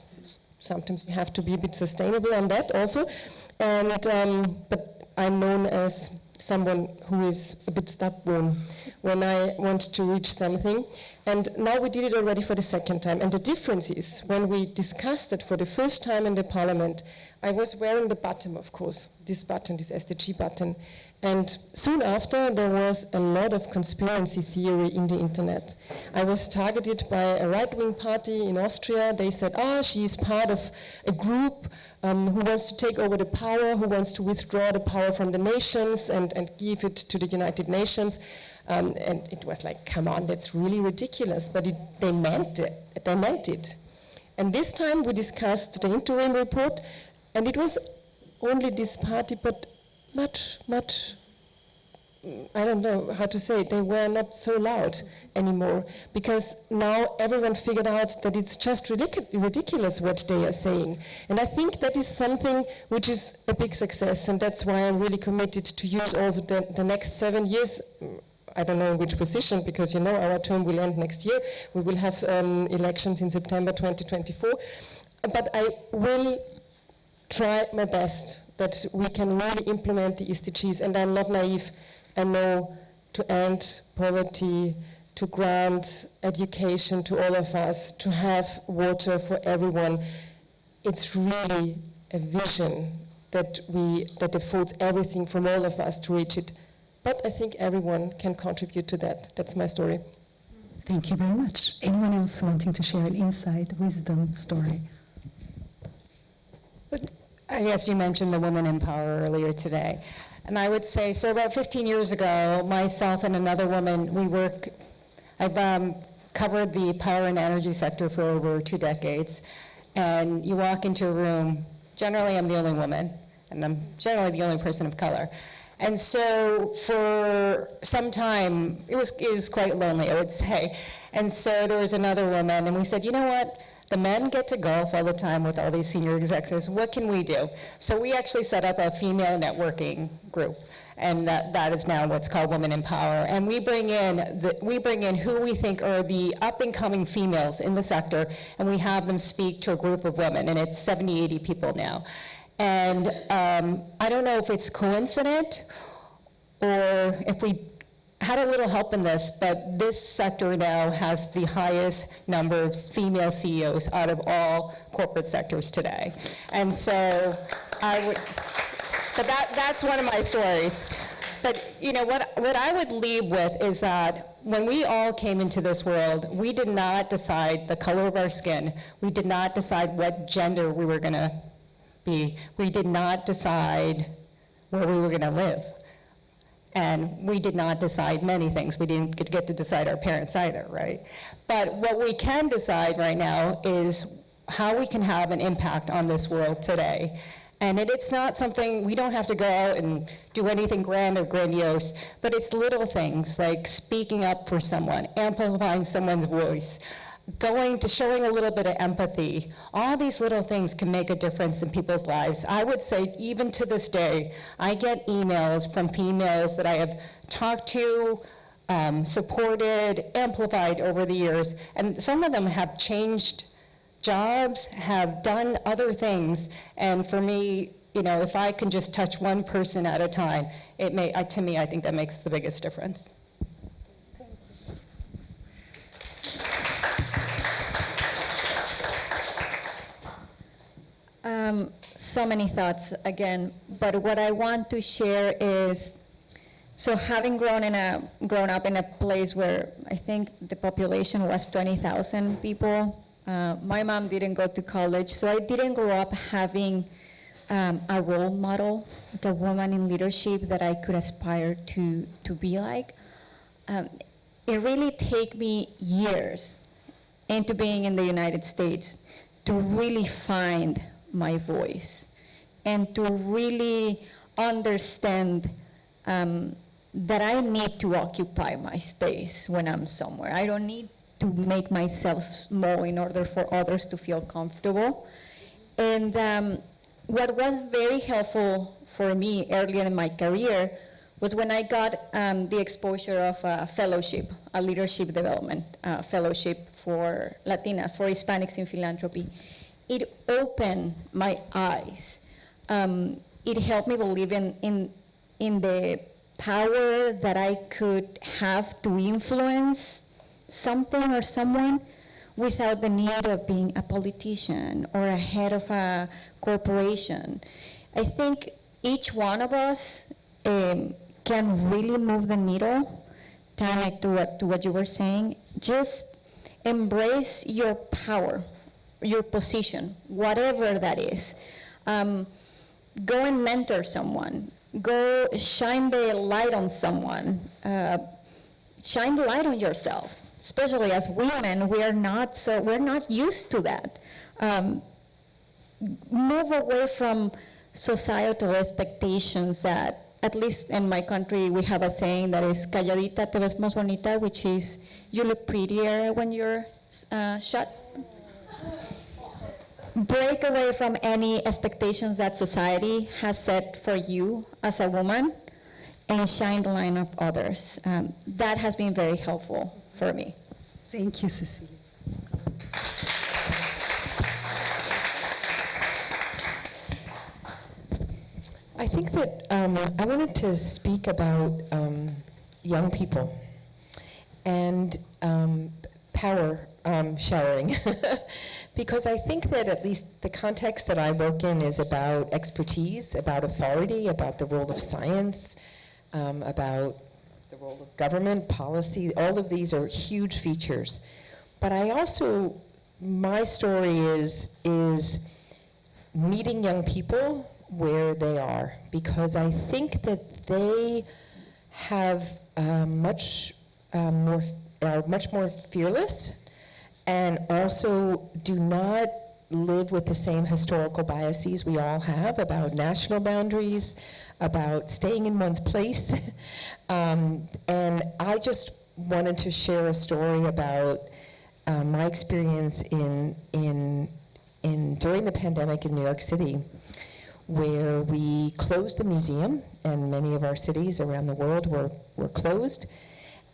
Sometimes we have to be a bit sustainable on that also. And but I'm known as someone who is a bit stubborn when I want to reach something. And now we did it already for the second time. And the difference is, when we discussed it for the first time in the parliament, I was wearing the button, of course, this button, this SDG button. And soon after, there was a lot of conspiracy theory in the internet. I was targeted by a right-wing party in Austria. They said, she is part of a group who wants to take over the power, who wants to withdraw the power from the nations and give it to the United Nations. And it was like, come on, that's really ridiculous. But they meant it. They meant it. And this time we discussed the interim report, and it was only this party, but much, I don't know how to say it, they were not so loud anymore, because now everyone figured out that it's just ridiculous what they are saying. And I think that is something which is a big success, and that's why I'm really committed to use also the next 7 years. I don't know in which position, because our term will end next year. We will have elections in September 2024. But I will try my best that we can really implement the SDGs, and I'm not naive. I know to end poverty, to grant education to all of us, to have water for everyone. It's really a vision that affords everything from all of us to reach it. But I think everyone can contribute to that. That's my story. Thank you very much. Anyone else wanting to share an insight, wisdom, story? I guess you mentioned the Women in Power earlier today. And I would say, so about 15 years ago, myself and another woman, I've covered the power and energy sector for over 2 decades. And you walk into a room, generally I'm the only woman, and I'm generally the only person of color. And so for some time, it was quite lonely, I would say. And so there was another woman, and we said, you know what? The men get to golf all the time with all these senior executives. What can we do? So we actually set up a female networking group, and that is now what's called Women in Power. And we bring in who we think are the up-and-coming females in the sector, and we have them speak to a group of women, and it's 70, 80 people now. And I don't know if it's coincident or if we had a little help in this, but this sector now has the highest number of female CEOs out of all corporate sectors today. And so that's one of my stories. But what I would leave with is that when we all came into this world, we did not decide the color of our skin. We did not decide what gender we were gonna be. We did not decide where we were gonna live. And we did not decide many things. We didn't get to decide our parents either, right? But what we can decide right now is how we can have an impact on this world today. And it's not something, we don't have to go out and do anything grand or grandiose, but it's little things like speaking up for someone, amplifying someone's voice, showing a little bit of empathy. All these little things can make a difference in people's lives. I would say even to this day, I get emails from females that I have talked to, supported, amplified over the years, and some of them have changed jobs, have done other things, and for me, if I can just touch one person at a time, to me, I think that makes the biggest difference. So many thoughts again, but what I want to share is, so having grown up in a place where I think the population was 20,000 people, my mom didn't go to college, so I didn't grow up having a role model, like a woman in leadership that I could aspire to be like. It really took me years into being in the United States to really find my voice and to really understand that I need to occupy my space when I'm somewhere. I don't need to make myself small in order for others to feel comfortable. And what was very helpful for me earlier in my career was when I got the exposure of a fellowship, a leadership development fellowship for Latinas, for Hispanics in philanthropy. It opened my eyes. It helped me believe in the power that I could have to influence something or someone without the need of being a politician or a head of a corporation. I think each one of us can really move the needle, kind of like to what you were saying, just embrace your power, your position, whatever that is. Go and mentor someone. Go shine the light on someone. Shine the light on yourselves. Especially as women, we're not used to that. Move away from societal expectations that, at least in my country, we have a saying that is calladita te ves más bonita, which is you look prettier when you're shut. Break away from any expectations that society has set for you as a woman and shine the light of others. That has been very helpful for me. Thank you, Cecilia. I think that I wanted to speak about young people and power showering. Because I think that at least the context that I work in is about expertise, about authority, about the role of science, about the role of government, policy. All of these are huge features. But I also, my story is meeting young people where they are, because I think that they have are much more fearless, and also do not live with the same historical biases we all have about national boundaries, about staying in one's place. And I just wanted to share a story about my experience during the pandemic in New York City, where we closed the museum, and many of our cities around the world were closed.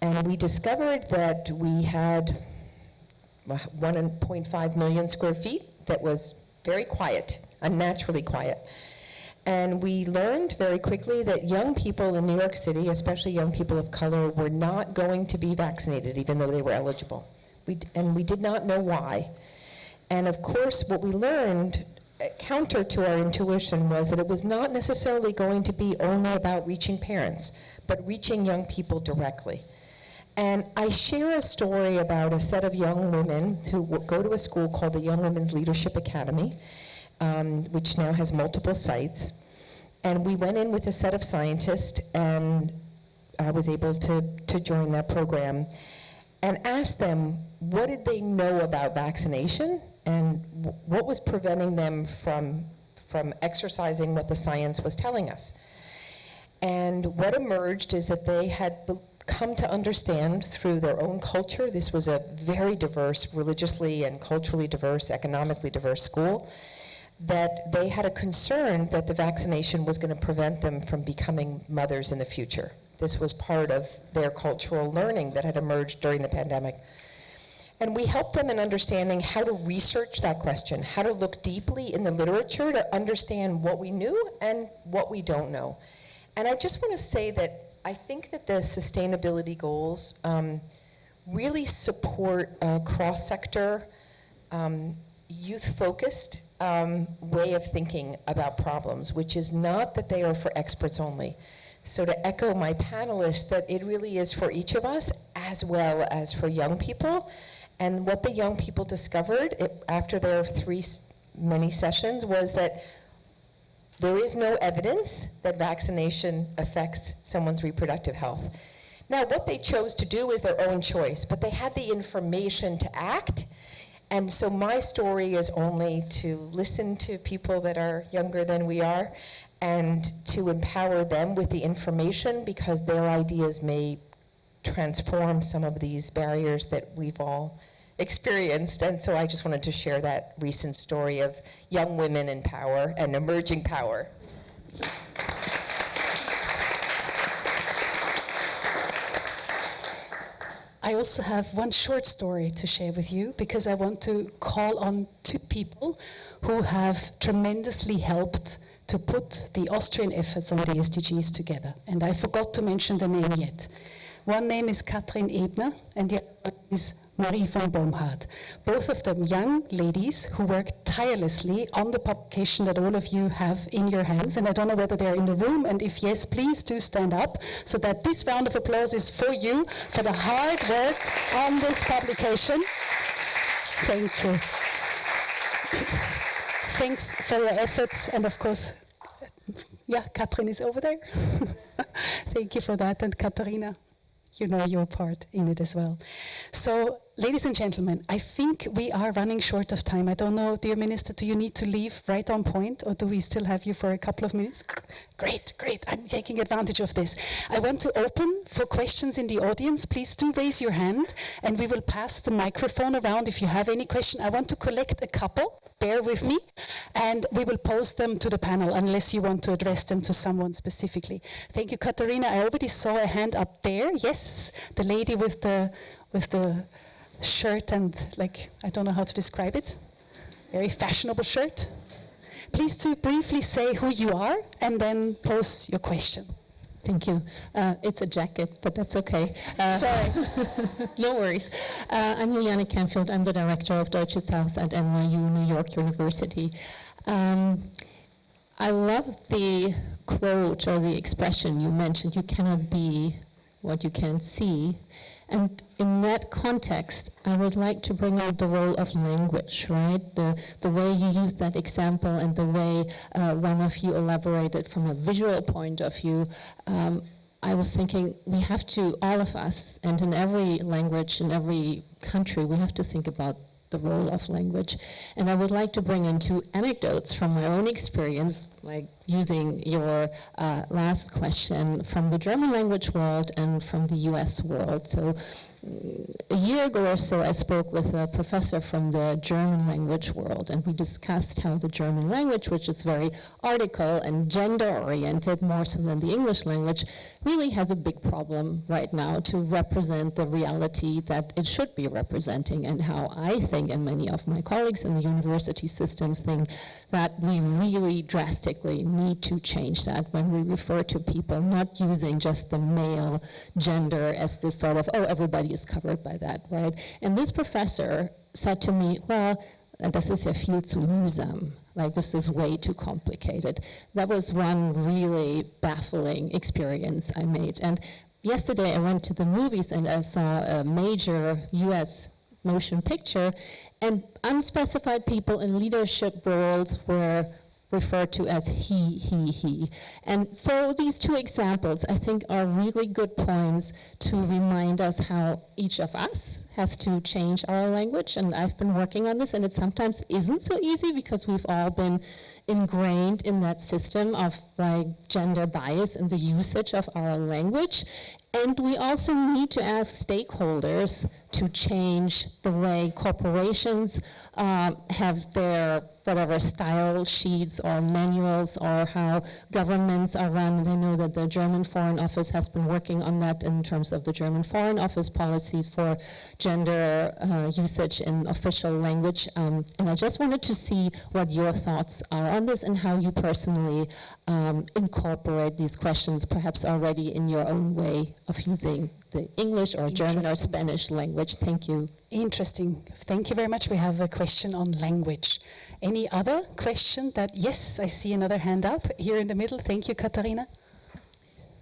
And we discovered that we had 1.5 million square feet that was very quiet, unnaturally quiet. And we learned very quickly that young people in New York City, especially young people of color, were not going to be vaccinated, even though they were eligible. And we did not know why. And of course, what we learned, counter to our intuition, was that it was not necessarily going to be only about reaching parents, but reaching young people directly. And I share a story about a set of young women who go to a school called the Young Women's Leadership Academy, which now has multiple sites. And we went in with a set of scientists, and I was able to join that program, and asked them, what did they know about vaccination, and what was preventing them from exercising what the science was telling us. And what emerged is that they had come to understand through their own culture — this was a very diverse, religiously and culturally diverse, economically diverse school — that they had a concern that the vaccination was going to prevent them from becoming mothers in the future. This was part of their cultural learning that had emerged during the pandemic. And we helped them in understanding how to research that question, how to look deeply in the literature to understand what we knew and what we don't know. And I just want to say that I think that the sustainability goals really support a cross-sector, youth-focused way of thinking about problems, which is not that they are for experts only. So to echo my panelists, that it really is for each of us as well as for young people. And what the young people discovered after their many sessions was that there is no evidence that vaccination affects someone's reproductive health. Now, what they chose to do is their own choice, but they had the information to act. And so my story is only to listen to people that are younger than we are and to empower them with the information, because their ideas may transform some of these barriers that we've all experienced. And so I just wanted to share that recent story of young women in power and emerging power. I also have one short story to share with you, because I want to call on two people who have tremendously helped to put the Austrian efforts on the SDGs together. And I forgot to mention the name yet. One name is Katrin Ebner, and the other one is Marie van Boomhaat. Both of them young ladies who work tirelessly on the publication that all of you have in your hands. And I don't know whether they're in the room, and if yes, please do stand up so that this round of applause is for you for the hard work on this publication. Thank you. Thanks for your efforts, and of course, Katrin is over there. Thank you for that, and Katharina, you know your part in it as well. So, ladies and gentlemen, I think we are running short of time. I don't know, dear Minister, do you need to leave right on point, or do we still have you for a couple of minutes? Great, I'm taking advantage of this. I want to open for questions in the audience. Please do raise your hand, and we will pass the microphone around if you have any question. I want to collect a couple, bear with me, and we will pose them to the panel, unless you want to address them to someone specifically. Thank you, Katharina. I already saw a hand up there. Yes, the lady with the shirt and, like, I don't know how to describe it, very fashionable shirt. Please do briefly say who you are and then pose your question. Thank you. It's a jacket, but that's okay. Sorry. No worries. I'm Juliane Canfield. I'm the director of Deutsches Haus at NYU, New York University. I love the quote or the expression you mentioned, you cannot be what you can't see. And in that context, I would like to bring out the role of language, right? The way you used that example and the way one of you elaborated from a visual point of view. I was thinking we have to, all of us, and in every language, in every country, we have to think about the role of language. And I would like to bring in two anecdotes from my own experience, like using your last question from the German language world and from the US world. So a year ago or so, I spoke with a professor from the German language world, and we discussed how the German language, which is very article and gender-oriented, more so than the English language, really has a big problem right now to represent the reality that it should be representing, and how I think, and many of my colleagues in the university systems think, that we really drastically need to change that when we refer to people, not using just the male gender as this sort of, oh, everybody is covered by that, right? And this professor said to me, well, das ist ja viel zu mühsam. Like, this is way too complicated. That was one really baffling experience I made. And yesterday I went to the movies and I saw a major US motion picture, and unspecified people in leadership roles were referred to as he. And so these two examples, I think, are really good points to remind us how each of us has to change our language. And I've been working on this, and it sometimes isn't so easy because we've all been ingrained in that system of like gender bias in the usage of our language. And we also need to ask stakeholders to change the way corporations have their whatever style sheets or manuals, or how governments are run. And I know that the German Foreign Office has been working on that in terms of the German Foreign Office policies for gender usage in official language. And I just wanted to see what your thoughts are on this and how you personally incorporate these questions, perhaps already in your own way of using the English or German or Spanish language. Thank you. Interesting. Thank you very much. We have a question on language. Any other question? Yes, I see another hand up here in the middle. Thank you, Katharina.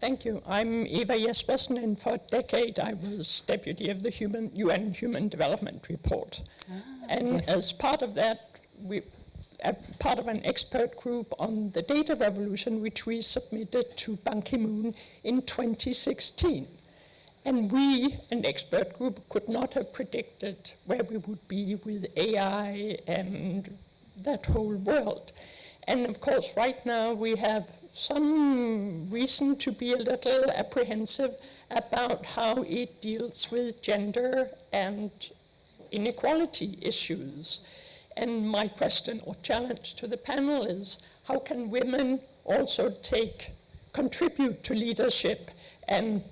Thank you. I'm Eva Jespersen, and for a decade I was deputy of the UN Human Development Report. And as part of that, part of an expert group on the data revolution, which we submitted to Ban Ki-moon in 2016. And we, an expert group, could not have predicted where we would be with AI and that whole world. And of course, right now we have some reason to be a little apprehensive about how it deals with gender and inequality issues. And my question or challenge to the panel is, how can women also contribute to leadership and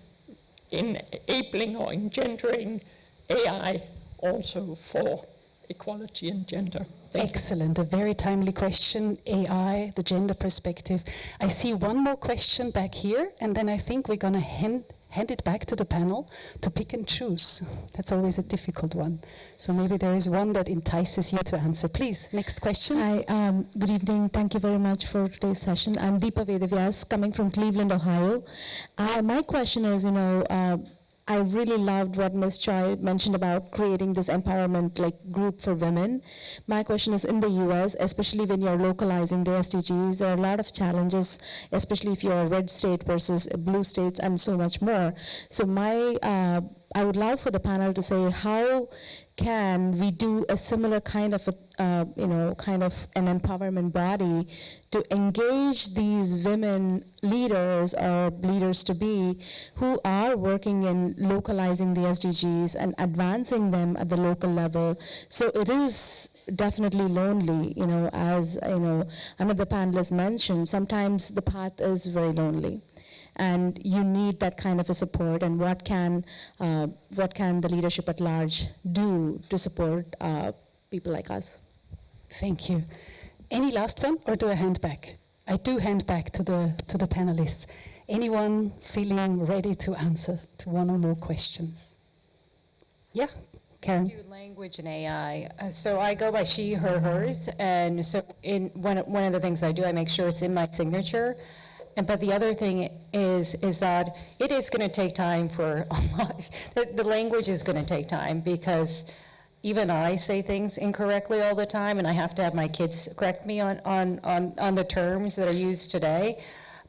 enabling or engendering AI also for equality and gender? Excellent, a very timely question. AI, the gender perspective. I see one more question back here, and then I think we're going to hand it back to the panel to pick and choose. That's always a difficult one. So maybe there is one that entices you to answer. Please, next question. Hi, good evening. Thank you very much for today's session. I'm Deepa Vedavyas, coming from Cleveland, Ohio. My question is, I really loved what Ms. Choi mentioned about creating this empowerment group for women. My question is, in the US, especially when you're localizing the SDGs, there are a lot of challenges, especially if you're a red state versus blue states and so much more. So I would love for the panel to say, how can we do a similar kind of an empowerment body to engage these women leaders or leaders to be who are working in localizing the SDGs and advancing them at the local level. So it is definitely lonely, as another panelist mentioned, sometimes the path is very lonely. And you need that kind of a support, and what can the leadership at large do to support people like us? Thank you. Any last one, or do I hand back? I do hand back to the panelists. Anyone feeling ready to answer to one or more questions? Yeah, Karen. Do language and AI. So I go by she, her, hers, and so one of the things I do, I make sure it's in my signature. But the other thing is that it is going to take time for a lot. The language is going to take time, because even I say things incorrectly all the time, and I have to have my kids correct me on the terms that are used today.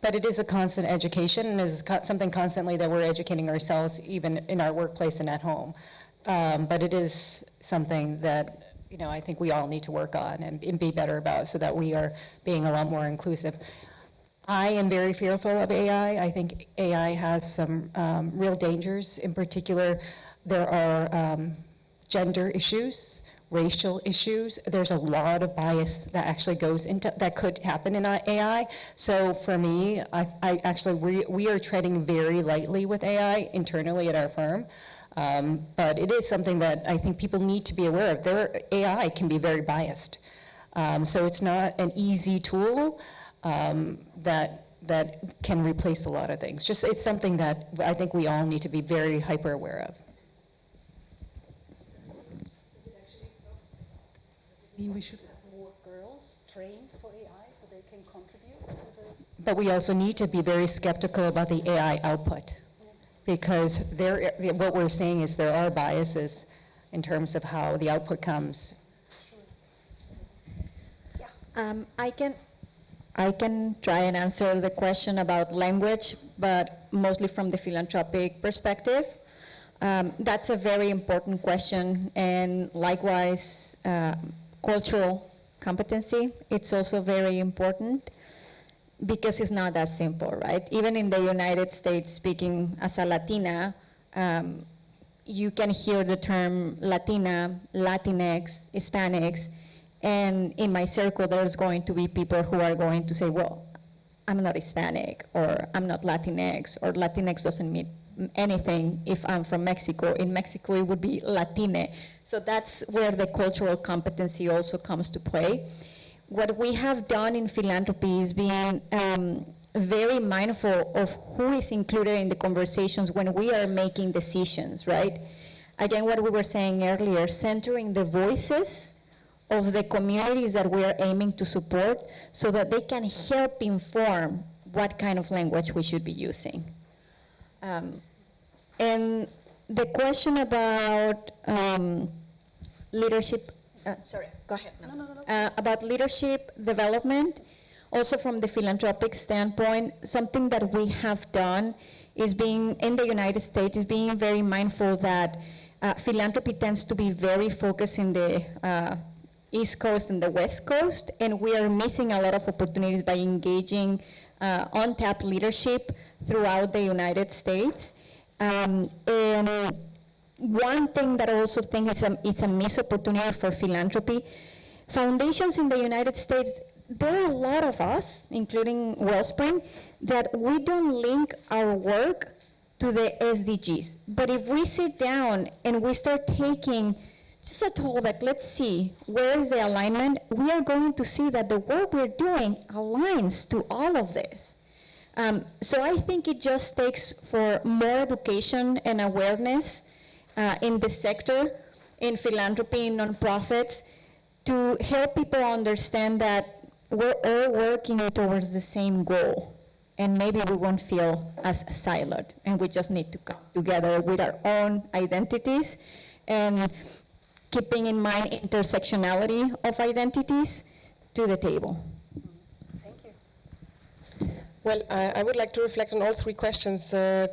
But it is a constant education, and it is something constantly that we're educating ourselves, even in our workplace and at home. But it is something that I think we all need to work on and be better about, so that we are being a lot more inclusive. I am very fearful of AI. I think AI has some real dangers. In particular, there are gender issues, racial issues. There's a lot of bias that actually goes into, that could happen in AI. So for me, we are treading very lightly with AI internally at our firm. But it is something that I think people need to be aware of. AI can be very biased. So it's not an easy tool that can replace a lot of things. It's something that I think we all need to be very hyper aware of. Mean we should have more girls trained for AI so they can contribute to the... But we also need to be very skeptical about the AI output, because what we're saying is there are biases in terms of how the output comes. I can try and answer the question about language, but mostly from the philanthropic perspective. That's a very important question, and likewise, cultural competency, it's also very important, because it's not that simple, right? Even in the United States, speaking as a Latina, you can hear the term Latina, Latinx, Hispanics, and in my circle, there's going to be people who are going to say, well, I'm not Hispanic, or I'm not Latinx, or Latinx doesn't mean anything if I'm from Mexico. In Mexico, it would be Latine. So that's where the cultural competency also comes to play. What we have done in philanthropy is being very mindful of who is included in the conversations when we are making decisions, right? Again, what we were saying earlier, centering the voices of the communities that we are aiming to support, so that they can help inform what kind of language we should be using. And the question about leadership, sorry, go ahead. No. About leadership development, also from the philanthropic standpoint, something that we have done is being, in the United States, is being very mindful that philanthropy tends to be very focused in the East Coast and the West Coast, and we are missing a lot of opportunities by engaging untapped leadership throughout the United States. And one thing that I also think it's a missed opportunity for philanthropy, foundations in the United States, there are a lot of us, including Wellspring, that we don't link our work to the SDGs. But if we sit down and we start taking just a toll, like, let's see, where is the alignment? We are going to see that the work we're doing aligns to all of this. So I think it just takes for more education and awareness in the sector, in philanthropy, in nonprofits, to help people understand that we're all working towards the same goal. And maybe we won't feel as siloed, and we just need to come together with our own identities and keeping in mind intersectionality of identities to the table. Well, I would like to reflect on all three questions. I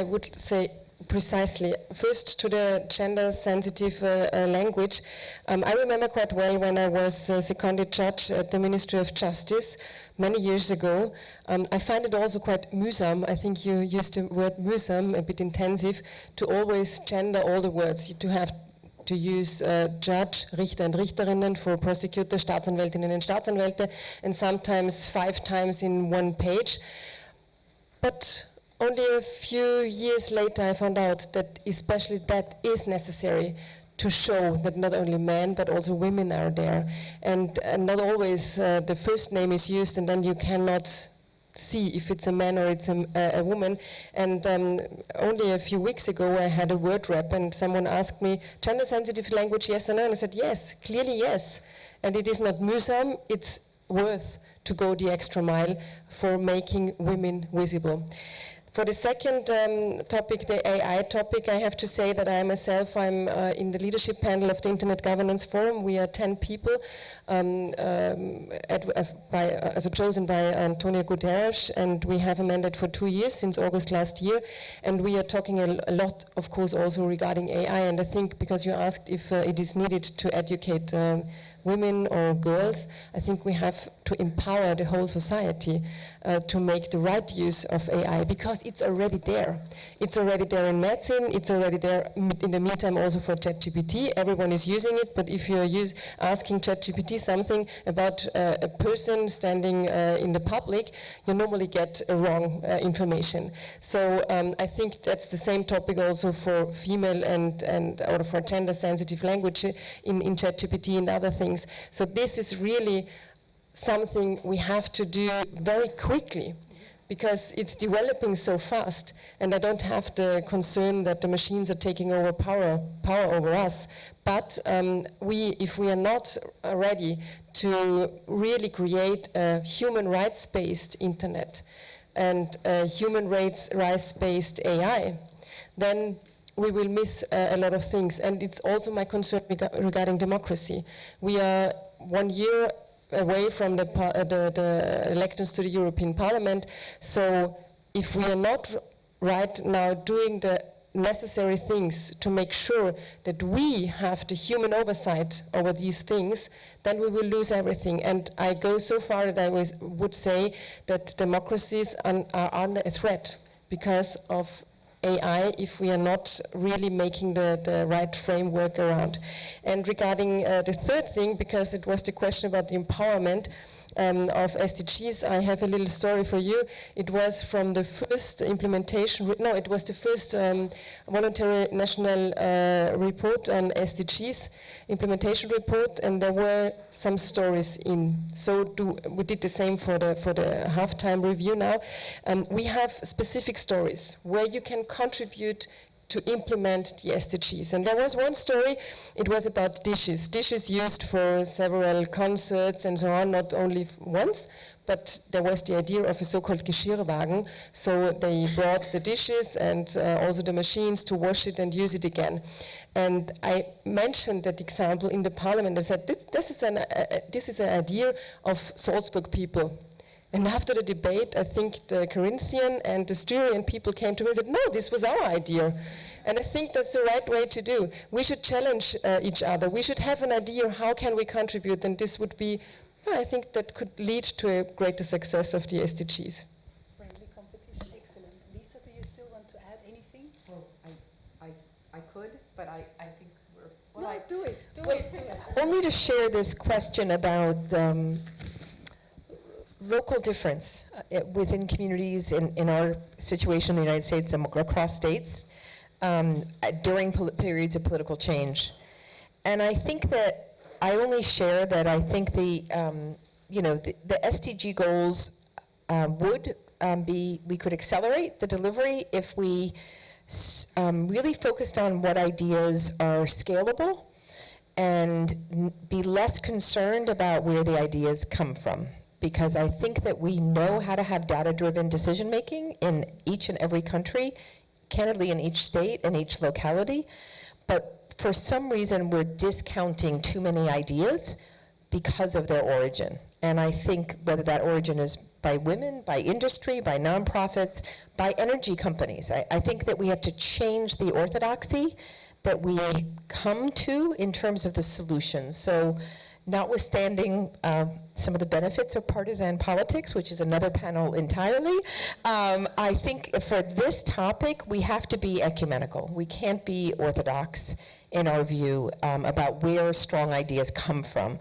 would say precisely. First, to the gender-sensitive language. I remember quite well when I was a seconded judge at the Ministry of Justice many years ago. I find it also quite mühsam, I think you used the word mühsam, a bit intensive, to always gender all the words. To have to use Judge, Richter and Richterinnen for prosecutor, Staatsanwältinnen and Staatsanwälte, and sometimes 5 times in one page. But only a few years later I found out that especially that is necessary to show that not only men but also women are there. And not always the first name is used and then you cannot see if it's a man or it's a woman. And only a few weeks ago I had a word rep and someone asked me, gender sensitive language, yes or no? And I said, yes, clearly yes. And it is not mühsam, it's worth to go the extra mile for making women visible. For the second topic, the AI topic, I have to say that I'm in the leadership panel of the Internet Governance Forum. We are 10 people, chosen by Antonio Guterres, and we have a mandate for 2 years, since August last year. And we are talking a lot, of course, also regarding AI. And I think, because you asked if it is needed to educate women or girls, I think we have to empower the whole society to make the right use of AI, because it's already there. It's already there in medicine, it's already there in the meantime also for ChatGPT. Everyone is using it, but if you're asking ChatGPT something about a person standing in the public, you normally get wrong information. So I think that's the same topic also for female or for gender sensitive language in ChatGPT and other things. So this is really something we have to do very quickly, because it's developing so fast, and I don't have the concern that the machines are taking over power over us. But if we are not ready to really create a human rights-based internet and a human rights-based AI, then we will miss a lot of things. And it's also my concern regarding democracy. We are 1 year away from the elections to the European Parliament. So if we are not right now doing the necessary things to make sure that we have the human oversight over these things, then we will lose everything. And I go so far that I would say that democracies are under a threat because of AI, if we are not really making the right framework around. And regarding the third thing, because it was the question about the empowerment of SDGs, I have a little story for you. It was from the first implementation, it was the first voluntary national report on SDGs, implementation report, and there were some stories in. So we did the same for the halftime review now. We have specific stories where you can contribute to implement the SDGs. And there was one story, it was about dishes. Dishes used for several concerts and so on, not only once, but there was the idea of a so-called Geschirrwagen. So they brought the dishes and also the machines to wash it and use it again. And I mentioned that example in the parliament. I said, this is an idea of Salzburg people. And after the debate, I think the Corinthian and the Styrian people came to me and said, no, this was our idea. And I think that's the right way to do. We should challenge each other. We should have an idea, how can we contribute? And this would be, I think that could lead to a greater success of the SDGs. Friendly competition, excellent. Lisa, do you still want to add anything? Well, I could, but I think we're... Well, no, do it. Only to share this question about local difference within communities in our situation in the United States and across states during periods of political change. And I think that I only share that I think the SDG goals we could accelerate the delivery if we really focused on what ideas are scalable and be less concerned about where the ideas come from. Because I think that we know how to have data-driven decision-making in each and every country, candidly in each state and each locality, but for some reason we're discounting too many ideas because of their origin. And I think whether that origin is by women, by industry, by nonprofits, by energy companies, I think that we have to change the orthodoxy that we come to in terms of the solutions. So notwithstanding some of the benefits of partisan politics, which is another panel entirely, I think for this topic, we have to be ecumenical. We can't be orthodox in our view about where strong ideas come from,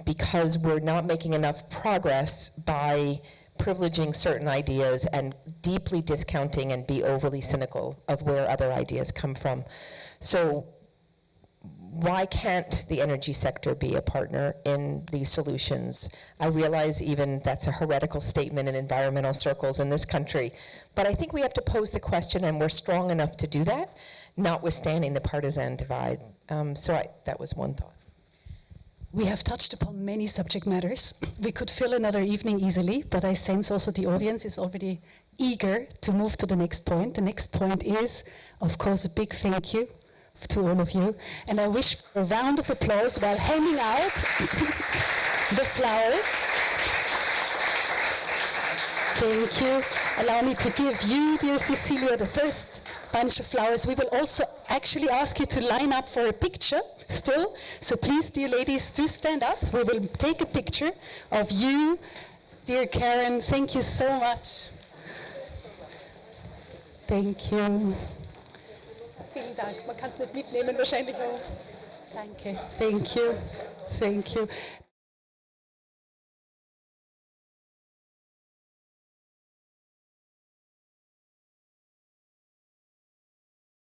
because we're not making enough progress by privileging certain ideas and deeply discounting and be overly cynical of where other ideas come from. So why can't the energy sector be a partner in these solutions? I realize even that's a heretical statement in environmental circles in this country, but I think we have to pose the question, and we're strong enough to do that, notwithstanding the partisan divide. That was one thought. We have touched upon many subject matters. We could fill another evening easily, but I sense also the audience is already eager to move to the next point. The next point is, of course, a big thank you to all of you. And I wish for a round of applause while handing out the flowers. Thank you. Allow me to give you, dear Cecilia, the first bunch of flowers. We will also actually ask you to line up for a picture still. So please, dear ladies, do stand up. We will take a picture of you, dear Karen. Thank you so much. Thank you. Vielen Dank. Man kann es nicht mitnehmen, wahrscheinlich auch. Danke. Thank you. Thank you.